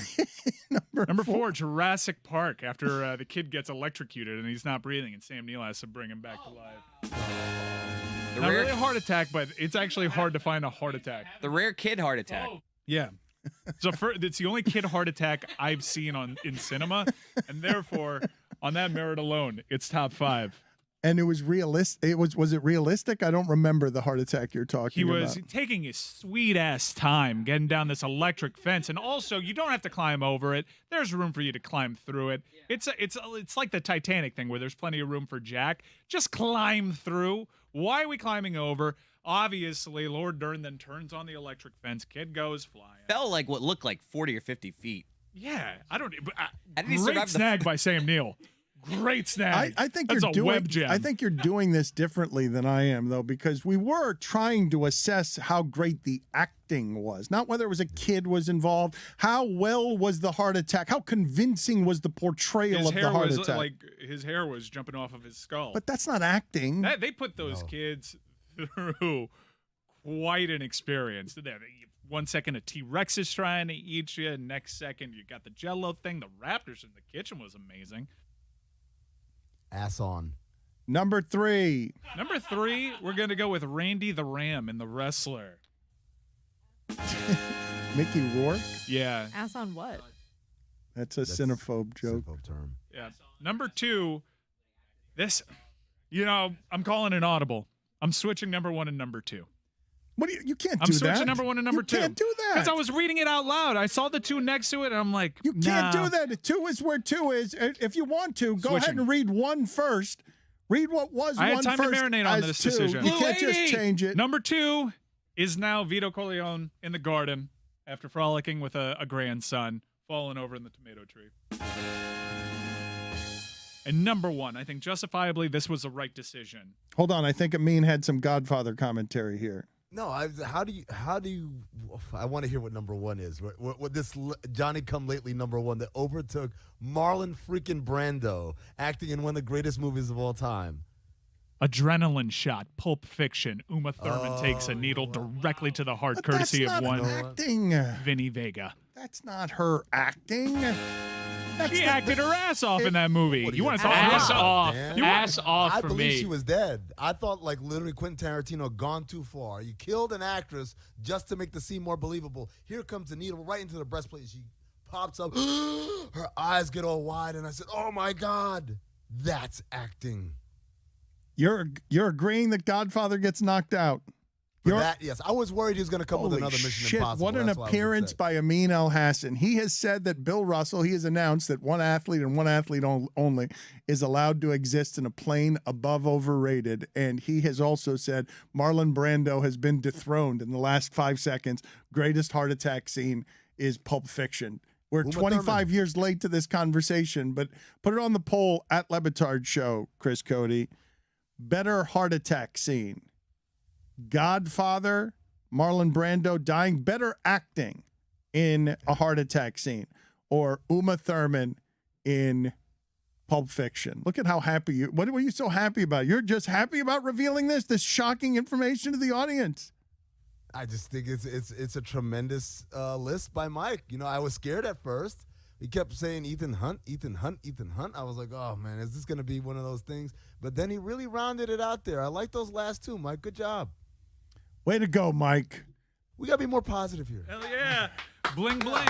Number 4, four. Jurassic Park. After the kid gets electrocuted and he's not breathing, and Sam Neill has to bring him back to life. The Not rare, really a heart attack, but it's actually hard to find a heart attack. the rare kid heart attack. Yeah. So it's the only kid heart attack I've seen in cinema, and therefore, on that merit alone, it's top 5. And it was realistic. Was it realistic? I don't remember the heart attack you're talking about. He was taking his sweet ass time getting down this electric fence, and also you don't have to climb over it. There's room for you to climb through it. It's like the Titanic thing where there's plenty of room for Jack. Just climb through. Why are we climbing over? Obviously, Lord Dern then turns on the electric fence. Kid goes flying. Fell like what looked like 40 or 50 feet. Yeah, I don't. How did he Great survive the snag by Sam Neill. Great snag. I think That's you're a doing. web gem. I think you're doing this differently than I am, though, because we were trying to assess how great the acting was, not whether it was a kid was involved. How well was the heart attack? How convincing was the portrayal of the heart attack? Like his hair was jumping off of his skull. But that's not acting. They put those kids through quite an experience. 1 second a T-Rex is trying to eat you. Next second you got the Jello thing. The Raptors in the kitchen was amazing. Ass on. Number 3. Number 3, we're going to go with Randy the Ram in The Wrestler. Mickey Rourke. Yeah. Ass on what? That's a cinephobe joke. Cinephobe term. Yeah. Number 2, this, I'm calling an audible. I'm switching number 1 and number 2. What do you can't I'm do switching that. number 1 and number 2. You can't do that. Because I was reading it out loud. I saw the 2 next to it, and I'm like, You can't nah. do that. 2 is where 2 is. If you want to, go ahead Switching. and read 1 first. Read what was I 1 had time to first marinate on as this 2. decision. You Blue can't just lady! change it. Number 2 is now Vito Corleone in the garden after frolicking with a grandson, falling over in the tomato tree. And number 1, I think justifiably this was the right decision. Hold on. I think Amin had some Godfather commentary here. No, how do you? I want to hear what number 1 is. What this Johnny Come Lately number 1 that overtook Marlon freaking Brando acting in one of the greatest movies of all time. Adrenaline shot, Pulp Fiction. Uma Thurman takes a needle directly to the heart, But courtesy that's of not one acting. Vinny Vega. That's not her acting. She acted her ass off in that movie. What are You you, want to talk Ass about off. Dan? Ass off I for believe me. she was dead. I thought like literally Quentin Tarantino gone too far. You killed an actress just to make the scene more believable. Here comes the needle right into the breastplate. She pops up. Her eyes get all wide, and I said, "Oh my God, that's acting." You're agreeing that Godfather gets knocked out. For that, yes. I was worried he was going to come with Holy another Mission shit, Impossible. what an That's why I was appearance upset. by Amin El Hassan. He has said that Bill Russell, he has announced that one athlete and one athlete only is allowed to exist in a plane above overrated. And he has also said Marlon Brando has been dethroned in the last 5 seconds. Greatest heart attack scene is Pulp Fiction. We're Uma 25 Thurman. years late to this conversation, but put it on the poll at Le Batard Show, Chris Cody. Better heart attack scene. Godfather, Marlon Brando dying, better acting in a heart attack scene, or Uma Thurman in Pulp Fiction. Look at how happy you. What were you so happy about? You're just happy about revealing this shocking information to the audience. I just think it's a tremendous list by Mike. I was scared at first. He kept saying Ethan Hunt, Ethan Hunt, Ethan Hunt. I was like, oh man, is this going to be one of those things? But then he really rounded it out there. I like those last 2, Mike. Good job. Way to go, Mike. We got to be more positive here. Hell yeah. Bling, bling.